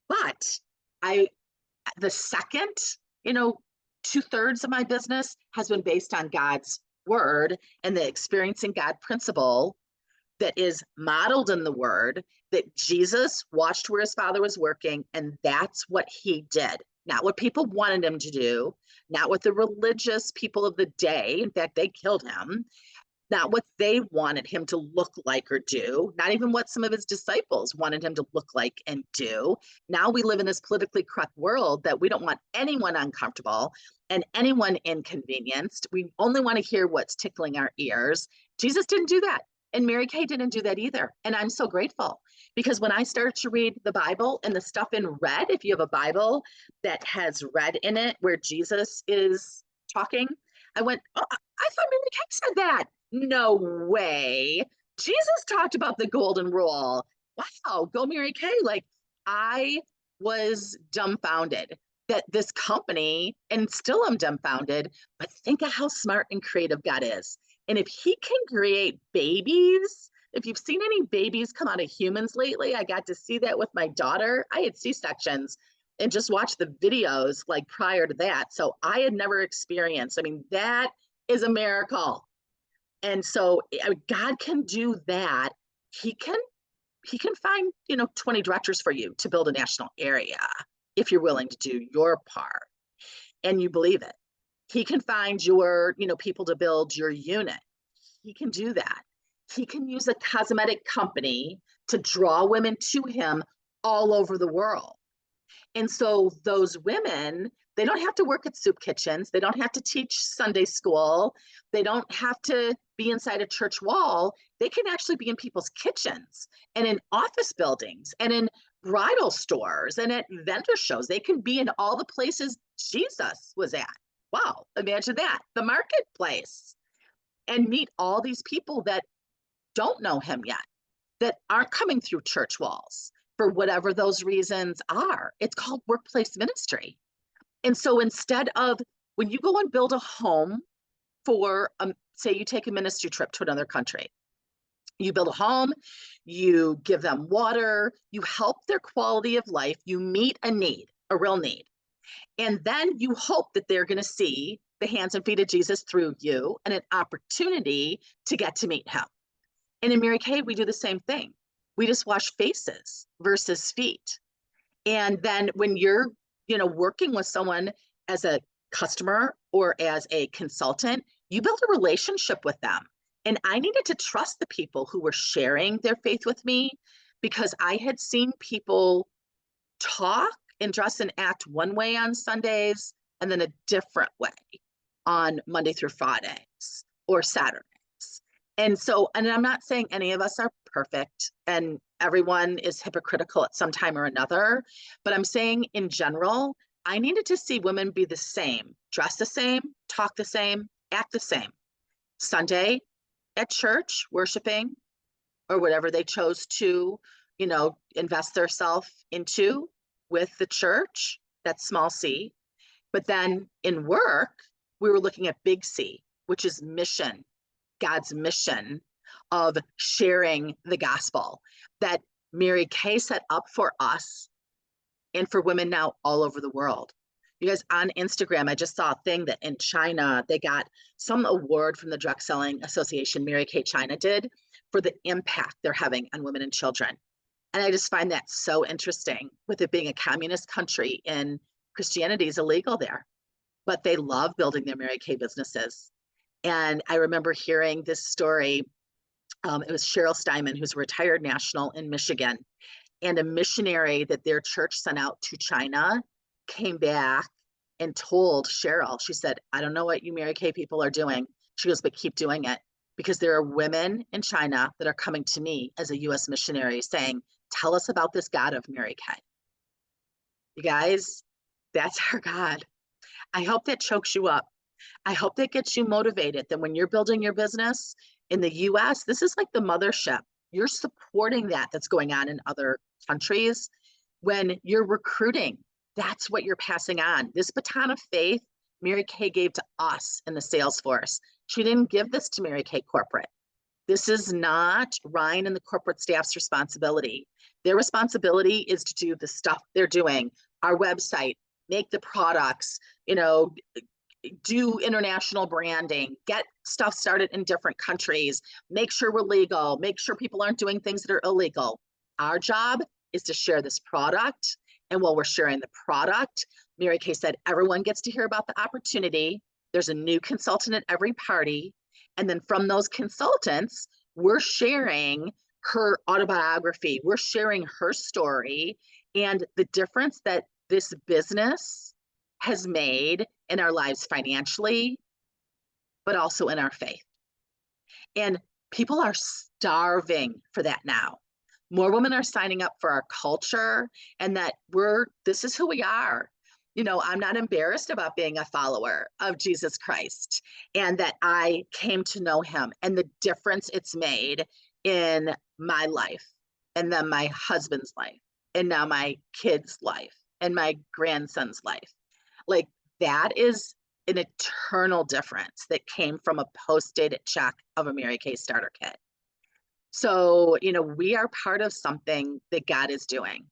Speaker 1: But the second, 2/3 of my business has been based on God's word and the Experiencing God principle that is modeled in the word, that Jesus watched where his Father was working, and that's what he did. not what people wanted him to do, not what the religious people of the day, in fact, they killed him, not what they wanted him to look like or do, not even what some of his disciples wanted him to look like and do. Now we live in this politically correct world that we don't want anyone uncomfortable and anyone inconvenienced. We only want to hear what's tickling our ears. Jesus didn't do that. And Mary Kay didn't do that either. And I'm so grateful because when I started to read the Bible and the stuff in red, if you have a Bible that has red in it where Jesus is talking, I went, oh, I thought Mary Kay said that. No way. Jesus talked about the golden rule. Wow, go Mary Kay. Like, I was dumbfounded that this company, and still am dumbfounded, but think of how smart and creative God is. And if he can create babies, if you've seen any babies come out of humans lately, I got to see that with my daughter. I had C-sections and just watched the videos like prior to that. So I had never experienced, I mean, that is a miracle. And so God can do that. He can find, 20 directors for you to build a national area if you're willing to do your part and you believe it. He can find your, people to build your unit. He can do that. He can use a cosmetic company to draw women to him all over the world. And so those women, they don't have to work at soup kitchens. They don't have to teach Sunday school. They don't have to be inside a church wall. They can actually be in people's kitchens and in office buildings and in bridal stores and at vendor shows. They can be in all the places Jesus was at. Wow, imagine that. The marketplace. And meet all these people that don't know him yet, that aren't coming through church walls for whatever those reasons are. It's called workplace ministry. And so instead of when you go and build a home for, say you take a ministry trip to another country, you build a home, you give them water, you help their quality of life, you meet a need, a real need. And then you hope that they're going to see the hands and feet of Jesus through you and an opportunity to get to meet him. And in Mary Kay, we do the same thing. We just wash faces versus feet. And then when you're, working with someone as a customer or as a consultant, you build a relationship with them. And I needed to trust the people who were sharing their faith with me because I had seen people talk and dress and act one way on Sundays and then a different way on Monday through Fridays or Saturdays. And so, and I'm not saying any of us are perfect and everyone is hypocritical at some time or another, but I'm saying in general, I needed to see women be the same, dress the same, talk the same, act the same. Sunday at church, worshiping, or whatever they chose to, invest themselves into with the church, that's small c. But then in work, we were looking at big C, which is mission, God's mission of sharing the gospel that Mary Kay set up for us and for women now all over the world. You guys, on Instagram, I just saw a thing that in China, they got some award from the Drug Selling Association, Mary Kay China did, for the impact they're having on women and children. And I just find that so interesting with it being a communist country and Christianity is illegal there, but they love building their Mary Kay businesses. And I remember hearing this story. It was Cheryl Steinman, who's a retired national in Michigan, and a missionary that their church sent out to China came back and told Cheryl, she said, I don't know what you Mary Kay people are doing. She goes, but keep doing it because there are women in China that are coming to me as a US missionary saying, tell us about this God of Mary Kay. You guys, that's our God. I hope that chokes you up. I hope that gets you motivated that when you're building your business in the US, this is like the mothership. You're supporting that's going on in other countries. When you're recruiting, that's what you're passing on. This baton of faith, Mary Kay gave to us in the sales force. She didn't give this to Mary Kay corporate. This is not Ryan and the corporate staff's responsibility. Their responsibility is to do the stuff they're doing, our website, make the products, do international branding, get stuff started in different countries, make sure we're legal, make sure people aren't doing things that are illegal. Our job is to share this product. And while we're sharing the product, Mary Kay said, everyone gets to hear about the opportunity. There's a new consultant at every party. And then from those consultants, we're sharing her autobiography. We're sharing her story and the difference that this business has made in our lives financially, but also in our faith. And people are starving for that now. More women are signing up for our culture, and that this is who we are. I'm not embarrassed about being a follower of Jesus Christ, and that I came to know him and the difference it's made in my life, and then my husband's life, and now my kid's life, and my grandson's life. Like, that is an eternal difference that came from a post-dated check of a Mary Kay starter kit. So, we are part of something that God is doing.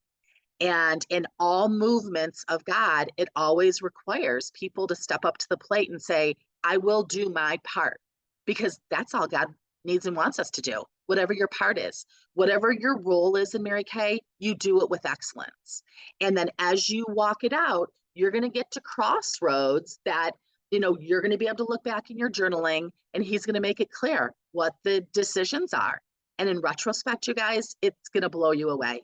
Speaker 1: And in all movements of God, it always requires people to step up to the plate and say, I will do my part, because that's all God needs and wants us to do. Whatever your part is, whatever your role is in Mary Kay, you do it with excellence. And then as you walk it out, you're going to get to crossroads that, you're going to be able to look back in your journaling, and he's going to make it clear what the decisions are. And in retrospect, you guys, it's going to blow you away.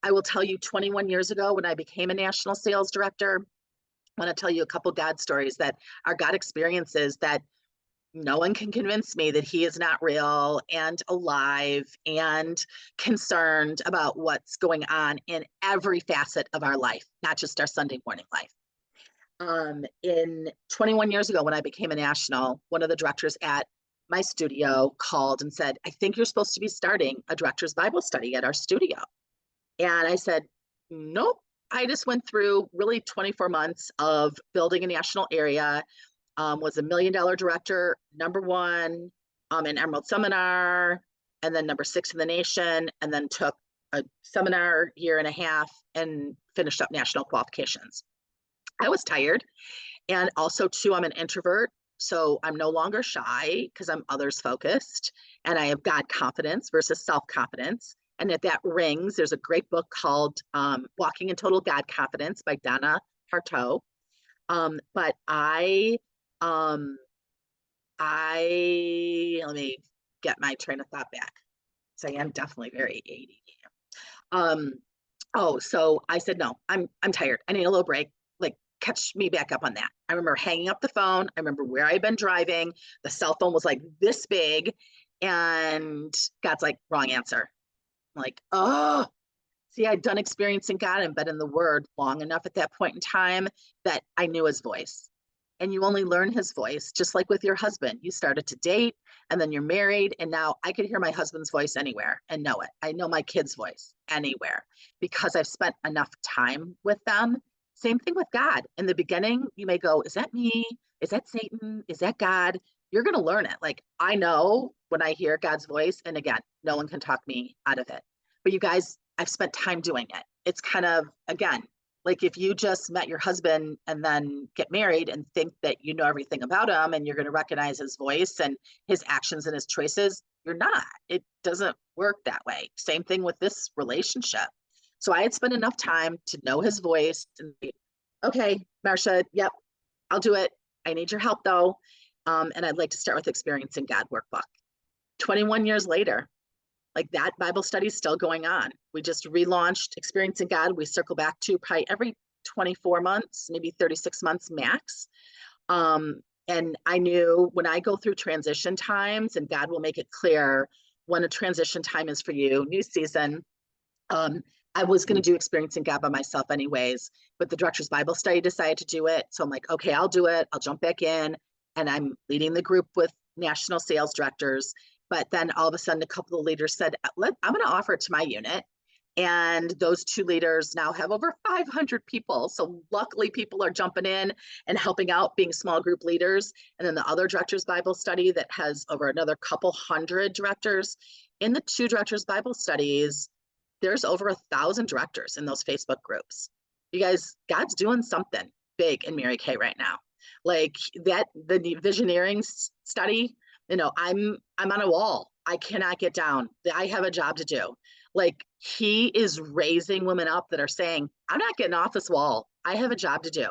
Speaker 1: I will tell you, 21 years ago, when I became a national sales director, I want to tell you a couple God stories that are God experiences that no one can convince me that he is not real and alive and concerned about what's going on in every facet of our life, not just our Sunday morning life. In 21 years ago, when I became a national, one of the directors at my studio called and said, I think you're supposed to be starting a director's Bible study at our studio. And I said, nope. I just went through really 24 months of building a national area, was $1 million director, #1 in Emerald Seminar, and then #6 in the nation, and then took a seminar 1.5 years and finished up national qualifications. I was tired. And also, too, I'm an introvert. So I'm no longer shy because I'm others focused, and I have God confidence versus self-confidence. And if that rings, there's a great book called Walking in Total God Confidence by Donna Harteau. But let me get my train of thought back. So I am definitely very ADD. So I said, no, I'm tired. I need a little break. Like, catch me back up on that. I remember hanging up the phone. I remember where I'd been driving. The cell phone was like this big, and God's like, wrong answer. I'm like, oh, see, I'd done experiencing God and been in the Word long enough at that point in time that I knew his voice. And you only learn his voice, just like with your husband. You started to date, and then you're married, and now I could hear my husband's voice anywhere and know it. I know my kid's voice anywhere because I've spent enough time with them. Same thing with God. In the beginning, you may go, is that me? Is that Satan? Is that God? You're going to learn it. Like, I know when I hear God's voice, and again, no one can talk me out of it. But you guys, I've spent time doing it. It's kind of, again, like if you just met your husband and then get married and think that you know everything about him and you're going to recognize his voice and his actions and his choices, you're not. It doesn't work that way. Same thing with this relationship. So I had spent enough time to know his voice and say, okay, Marcia, yep, I'll do it. I need your help though. And I'd like to start with Experiencing God workbook. 21 years later, like, that Bible study is still going on. We just relaunched Experiencing God. We circle back to probably every 24 months, maybe 36 months max. And I knew when I go through transition times, and God will make it clear when a transition time is for you, new season, I was going to do Experiencing God by myself anyways, but the Director's Bible Study decided to do it. So I'm like, okay, I'll do it. I'll jump back in, and I'm leading the group with national sales directors. But then all of a sudden, a couple of leaders said, I'm going to offer it to my unit. And those 2 leaders now have over 500 people. So luckily, people are jumping in and helping out, being small group leaders. And then the other Director's Bible Study that has over another couple hundred directors. In the 2 Director's Bible Studies, there's over 1,000 directors in those Facebook groups. You guys, God's doing something big in Mary Kay right now. Like that, the visioneering study, I'm on a wall. I cannot get down. I have a job to do. Like he is raising women up that are saying, I'm not getting off this wall. I have a job to do.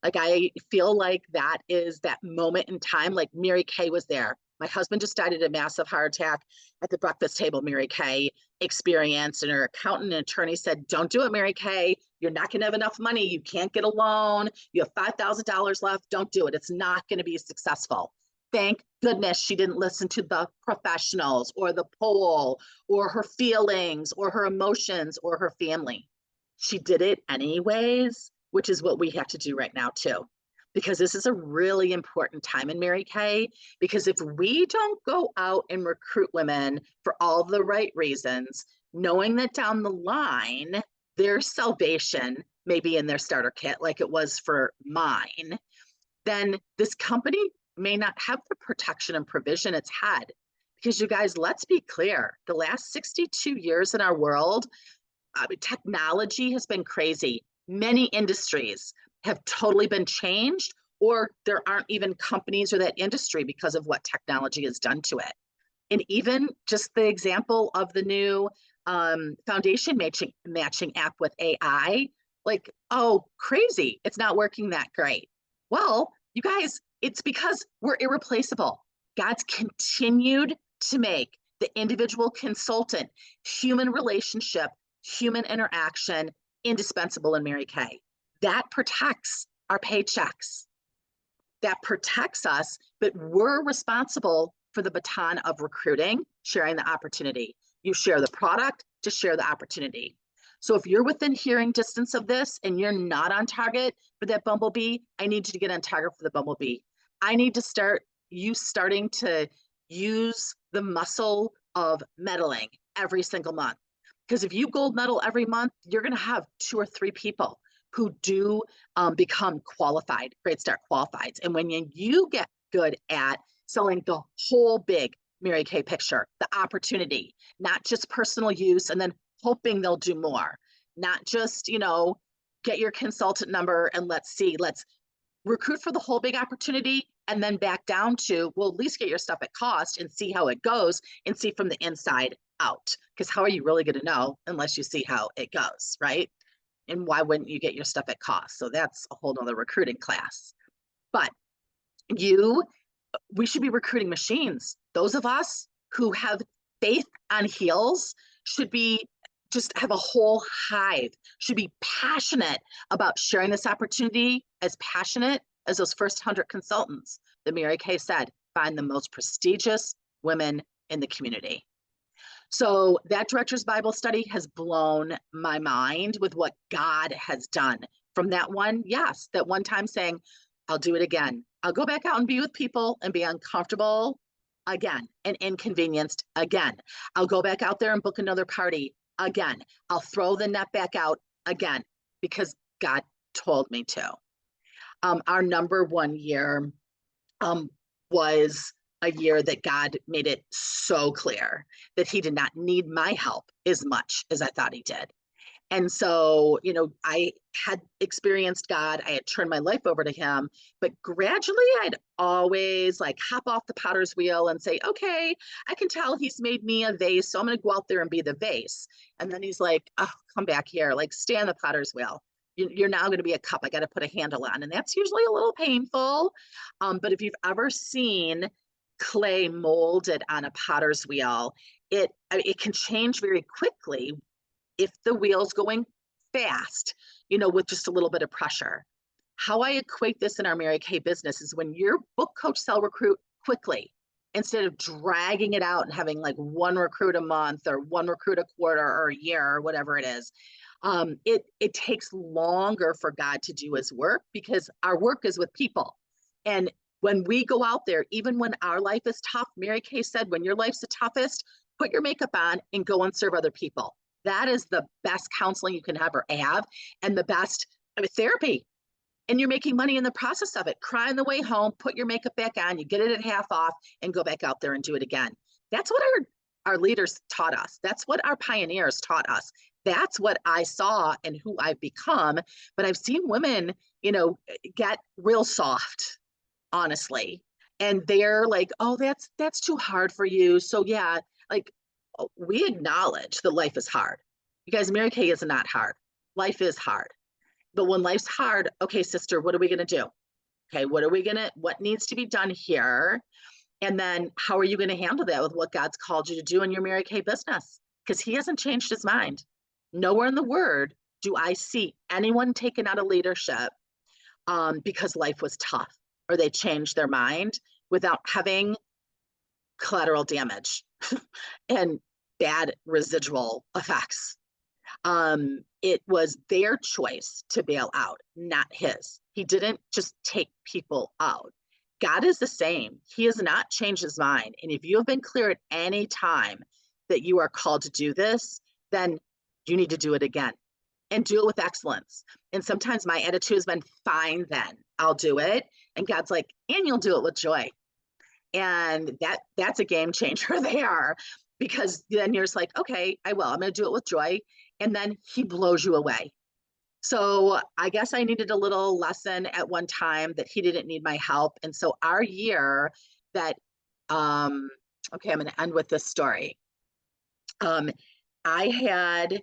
Speaker 1: Like I feel like that is that moment in time. Like Mary Kay was there. My husband just died of a massive heart attack at the breakfast table. Mary Kay experienced, and her accountant and attorney said, don't do it, Mary Kay. You're not going to have enough money. You can't get a loan. You have $5,000 left. Don't do it. It's not going to be successful. Thank goodness she didn't listen to the professionals or the poll or her feelings or her emotions or her family. She did it anyways, which is what we have to do right now too. Because this is a really important time in Mary Kay. Because if we don't go out and recruit women for all the right reasons, knowing that down the line, their salvation may be in their starter kit, like it was for mine, then this company may not have the protection and provision it's had. Because you guys, let's be clear, the last 62 years in our world, technology has been crazy. Many industries have totally been changed, or there aren't even companies or that industry because of what technology has done to it. And even just the example of the new foundation matching app with AI, like, oh, crazy, it's not working that great. Well, you guys, it's because we're irreplaceable. God's continued to make the individual consultant, human relationship, human interaction indispensable in Mary Kay. That protects our paychecks. That protects us, but we're responsible for the baton of recruiting, sharing the opportunity. You share the product to share the opportunity. So if you're within hearing distance of this and you're not on target for that bumblebee, I need you to get on target for the bumblebee. I need to start you starting to use the muscle of medaling every single month. Because if you gold medal every month, you're going to have 2 or 3 people who do become qualified, Great Start qualifieds. And when you get good at selling the whole big Mary Kay picture, the opportunity, not just personal use and then hoping they'll do more, not just, get your consultant number and let's recruit for the whole big opportunity and then back down to, well, at least get your stuff at cost and see how it goes and see from the inside out. Because how are you really going to know unless you see how it goes, right? And why wouldn't you get your stuff at cost? So that's a whole nother recruiting class. But we should be recruiting machines. Those of us who have faith on heels should be just have a whole hive, should be passionate about sharing this opportunity, as passionate as those first 100 consultants that Mary Kay said, find the most prestigious women in the community. So that director's Bible study has blown my mind with what God has done. From that one, yes, that one time saying, I'll do it again. I'll go back out and be with people and be uncomfortable again and inconvenienced again. I'll go back out there and book another party again. I'll throw the net back out again because God told me to. Our number 1 year was a year that God made it so clear that he did not need my help as much as I thought he did. And so, I had experienced God, I had turned my life over to him, but gradually I'd always hop off the potter's wheel and say, okay, I can tell he's made me a vase, so I'm going to go out there and be the vase. And then he's like, oh, come back here, stay on the potter's wheel. You're now going to be a cup I got to put a handle on. And that's usually a little painful. But if you've ever seen clay molded on a potter's wheel, it can change very quickly if the wheel's going fast, with just a little bit of pressure. How I equate this in our Mary Kay business is when your book coach sell recruit quickly, instead of dragging it out and having 1 recruit a month or 1 recruit a quarter or a year or whatever it is, it takes longer for God to do his work because our work is with people. And when we go out there, even when our life is tough, Mary Kay said, when your life's the toughest, put your makeup on and go and serve other people. That is the best counseling you can ever have and the best therapy. And you're making money in the process of it. Cry on the way home, put your makeup back on, you get it at half off and go back out there and do it again. That's what our leaders taught us. That's what our pioneers taught us. That's what I saw and who I've become. But I've seen women, get real soft, honestly. And they're like, oh, that's too hard for you. So yeah, we acknowledge that life is hard. You guys, Mary Kay is not hard. Life is hard. But when life's hard, okay, sister, what are we going to do? Okay, what needs to be done here? And then how are you going to handle that with what God's called you to do in your Mary Kay business? Because he hasn't changed his mind. Nowhere in the word do I see anyone taken out of leadership because life was tough or they changed their mind without having collateral damage and bad residual effects. It was their choice to bail out, not his. He didn't just take people out. God is the same. He has not changed his mind. And if you have been clear at any time that you are called to do this, then you need to do it again and do it with excellence. And sometimes my attitude has been, fine, then I'll do it. And God's like, and you'll do it with joy. And that's a game changer there, because then you're just like, okay, I will. I'm going to do it with joy. And then he blows you away. So I guess I needed a little lesson at one time that he didn't need my help. And so our year that, okay, I'm going to end with this story. I had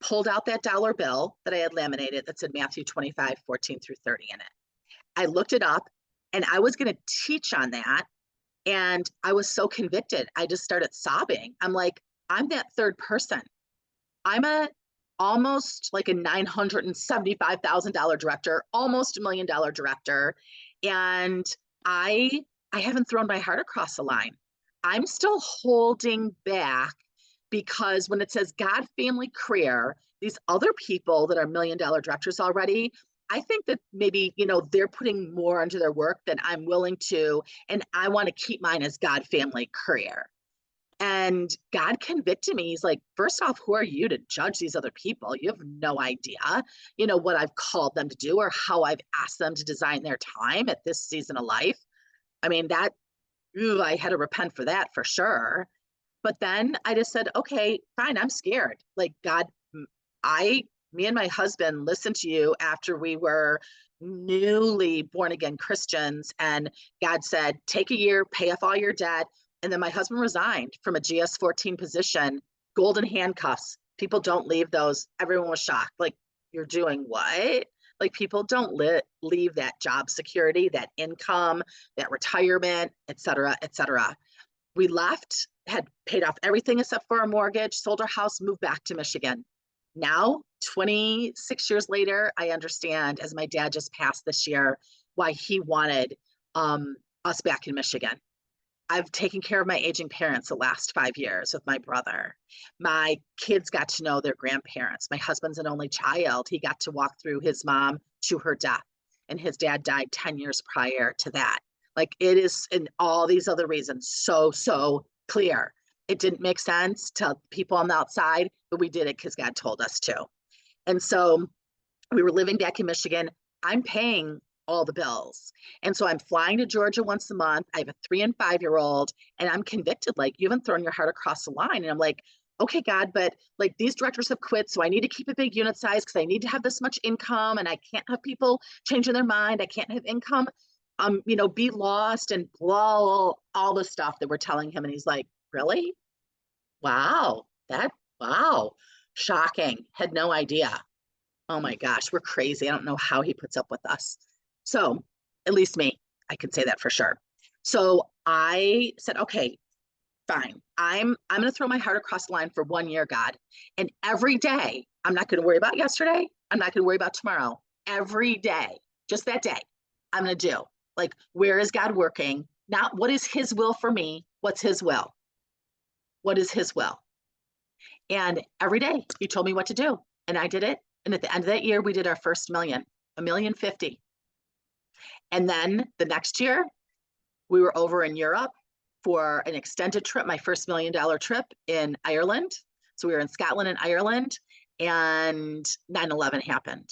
Speaker 1: pulled out that dollar bill that I had laminated that said Matthew 25:14-30 in it. I looked it up and I was going to teach on that. And I was so convicted. I just started sobbing. I'm like, I'm that third person. I'm almost like a $975,000 director, almost $1 million director. And I haven't thrown my heart across the line. I'm still holding back because when it says God, family, career, these other people that are $1 million directors already, I think that maybe, they're putting more into their work than I'm willing to. And I want to keep mine as God, family, career. And God convicted me. He's like, first off, who are you to judge these other people? You have no idea, what I've called them to do or how I've asked them to design their time at this season of life. I mean, I had to repent for that for sure. But then I just said, okay, fine, I'm scared. Like, God, me and my husband listened to you after we were newly born again Christians. And God said, take a year, pay off all your debt. And then my husband resigned from a GS-14 position, golden handcuffs. People don't leave those. Everyone was shocked. Like, you're doing what? Like, people don't leave that job security, that income, that retirement, et cetera, et cetera. We left, had paid off everything except for our mortgage, sold our house, moved back to Michigan. Now, 26 years later, I understand, as my dad just passed this year, why he wanted us back in Michigan. I've taken care of my aging parents the last 5 years with my brother. My kids got to know their grandparents. My husband's an only child. He got to walk through his mom to her death, and his dad died 10 years prior to that. Like, it is, in all these other reasons, so clear. It didn't make sense to people on the outside, but we did it because God told us to. And so we were living back in Michigan. I'm paying all the bills. And so I'm flying to Georgia once a month. I have a 3 and 5-year-old, and I'm convicted. Like, you haven't thrown your heart across the line. And I'm like, okay, God, but like, these directors have quit. So I need to keep a big unit size because I need to have this much income, and I can't have people changing their mind. I can't have income, be lost and blah, all the stuff that we're telling him. And he's like, really? Wow. Wow. Shocking. Had no idea. Oh my gosh, we're crazy. I don't know how he puts up with us. So, at least me, I can say that for sure. So I said, okay, fine. I'm going to throw my heart across the line for 1 year, God. And every day, I'm not going to worry about yesterday. I'm not going to worry about tomorrow. Every day, just that day, I'm going to do. Like, where is God working? Not what is his will for me? What's his will? What is his will? And every day he told me what to do, and I did it. And at the end of that year, we did our first million, $1,050,000. And then the next year, we were over in Europe for an extended trip, my first $1 million trip in Ireland. So we were in Scotland and Ireland, and 9/11 happened.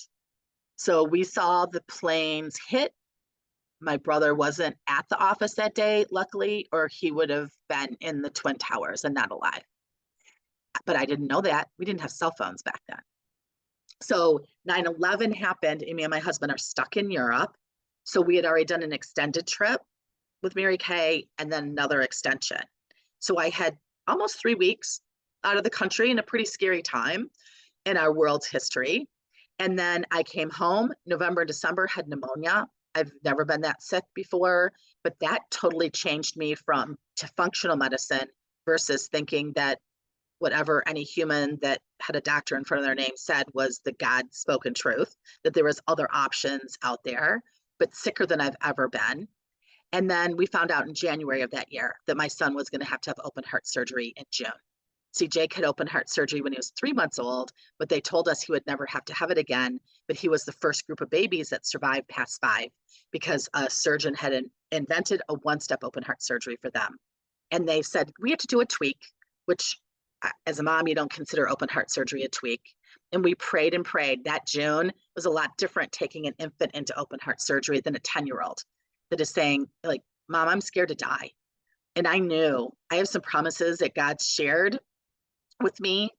Speaker 1: So we saw the planes hit. My brother wasn't at the office that day, luckily, or he would have been in the Twin Towers and not alive. But I didn't know that. We didn't have cell phones back then. So 9/11 happened, and me and my husband are stuck in Europe. So we had already done an extended trip with Mary Kay and then another extension. So I had almost 3 weeks out of the country in a pretty scary time in our world's history. And then I came home, November, December, had pneumonia. I've never been that sick before, but that totally changed me from to functional medicine versus thinking that whatever any human that had a doctor in front of their name said was the God spoken truth, that there was other options out there, but sicker than I've ever been. And then we found out in January of that year that my son was going to have open heart surgery in June. See, Jake had open heart surgery when he was 3 months old, but they told us he would never have to have it again. But he was the first group of babies that survived past 5 because a surgeon had invented a one-step open heart surgery for them. And they said, we have to do a tweak, which as a mom, you don't consider open heart surgery a tweak. And we prayed and prayed. That June was a lot different taking an infant into open heart surgery than a 10-year-old that is saying, like, Mom, I'm scared to die. And I knew I have some promises that God shared with me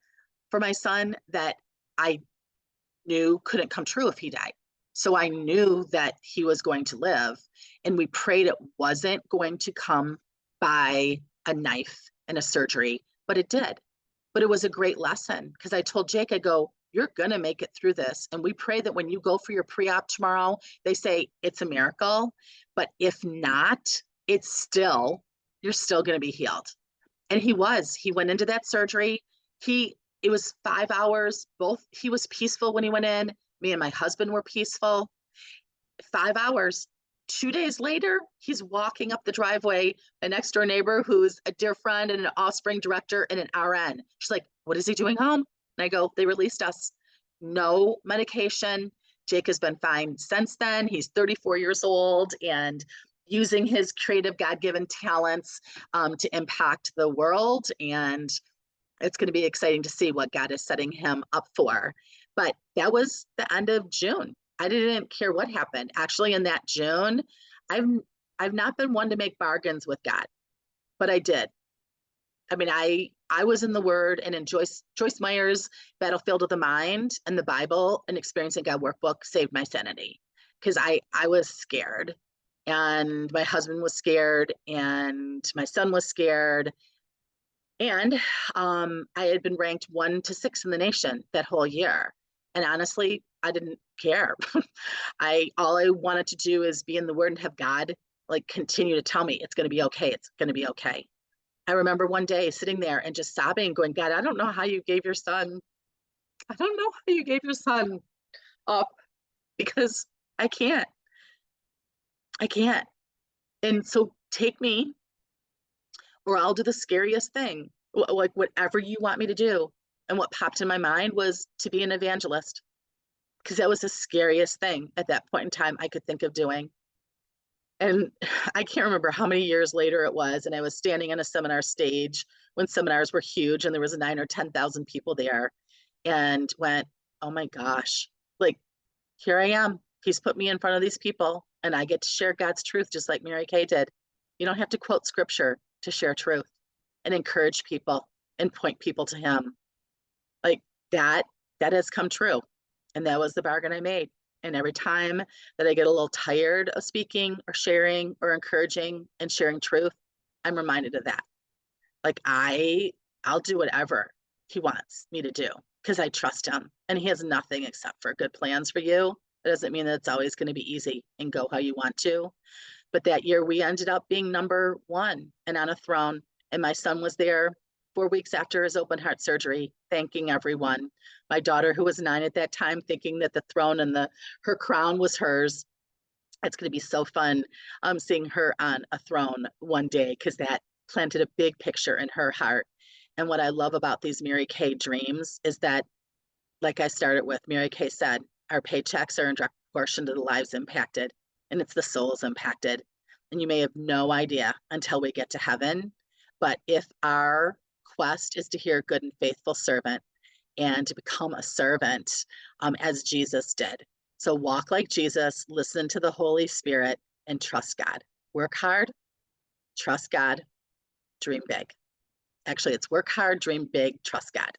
Speaker 1: for my son that I knew couldn't come true if he died. So I knew that he was going to live. And we prayed it wasn't going to come by a knife and a surgery, but it did. But it was a great lesson because I told Jake, I go, you're going to make it through this. And we pray that when you go for your pre-op tomorrow, they say it's a miracle. But if not, you're still going to be healed. And he went into that surgery. It was 5 hours. He was peaceful when he went in. Me and my husband were peaceful. 5 hours. 2 days later, he's walking up the driveway, a next door neighbor who's a dear friend and an offspring director and an RN. She's like, what is he doing home? And I go, they released us. No medication. Jake has been fine since then. He's 34 years old and using his creative God-given talents to impact the world. And it's going to be exciting to see what God is setting him up for. But that was the end of June. I didn't care what happened. Actually, in that June, I've not been one to make bargains with God, but I did. I mean, I was in the Word and in Joyce Meyer's Battlefield of the Mind and the Bible and Experiencing God workbook saved my sanity because I was scared and my husband was scared and my son was scared. And I had been ranked 1 to 6 in the nation that whole year. And honestly, I didn't care. All I wanted to do is be in the Word and have God like continue to tell me it's going to be okay. It's going to be okay. I remember one day sitting there and just sobbing, going, God, I don't know how you gave your son. I don't know how you gave your son up because I can't. And so take me or I'll do the scariest thing, like whatever you want me to do. And what popped in my mind was to be an evangelist because that was the scariest thing at that point in time I could think of doing. And I can't remember how many years later it was. And I was standing on a seminar stage when seminars were huge and there was 9 or 10,000 people there and went, oh my gosh, like here I am. He's put me in front of these people and I get to share God's truth just like Mary Kay did. You don't have to quote scripture to share truth and encourage people and point people to him. Like that has come true. And that was the bargain I made. And every time that I get a little tired of speaking or sharing or encouraging and sharing truth, I'm reminded of that. Like I'll do whatever he wants me to do because I trust him and he has nothing except for good plans for you. It doesn't mean that it's always going to be easy and go how you want to. But that year we ended up being number 1 and on a throne. And my son was there 4 weeks after his open heart surgery, thanking everyone. My daughter, who was 9 at that time, thinking that the throne and her crown was hers. It's going to be so fun seeing her on a throne one day because that planted a big picture in her heart. And what I love about these Mary Kay dreams is that, like I started with, Mary Kay said, our paychecks are in direct proportion to the lives impacted, and it's the souls impacted. And you may have no idea until we get to heaven. But if our quest is to hear good and faithful servant and to become a servant as Jesus did. So walk like Jesus, listen to the Holy Spirit, and trust God. Work hard, trust God, dream big. Actually, it's work hard, dream big, trust God.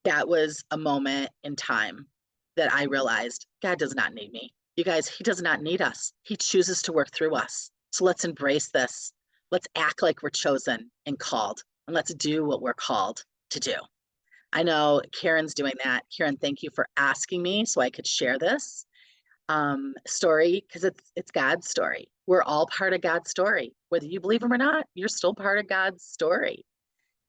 Speaker 1: That was a moment in time that I realized God does not need me. You guys, he does not need us. He chooses to work through us. So let's embrace this let's act like we're chosen and called, and let's do what we're called to do. I know Karen's doing that. Karen, thank you for asking me so I could share this story, because it's God's story. We're all part of God's story. Whether you believe him or not, you're still part of God's story.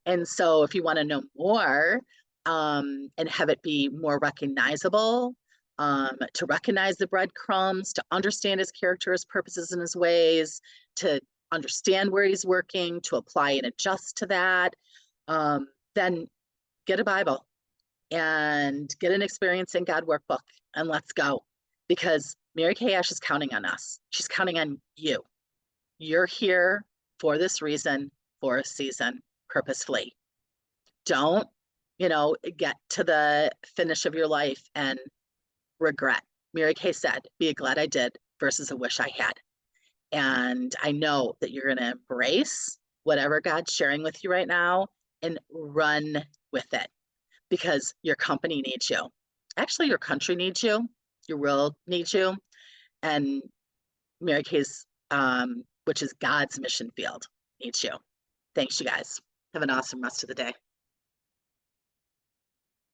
Speaker 1: And so if you want to know more, and have it be more recognizable, to recognize the breadcrumbs, to understand his character, his purposes, and his ways, to understand where he's working, to apply and adjust to that, then get a Bible and get an Experiencing God workbook, and let's go. Because Mary Kay Ash is counting on us. She's counting on you. You're here for this reason, for a season, purposefully. Don't, get to the finish of your life and regret. Mary Kay said, be glad I did versus a wish I had. And I know that you're going to embrace whatever God's sharing with you right now and run with it, because your company needs you. Actually, your country needs you. Your world needs you. And Mary Kay's, which is God's mission field, needs you. Thanks, you guys. Have an awesome rest of the day.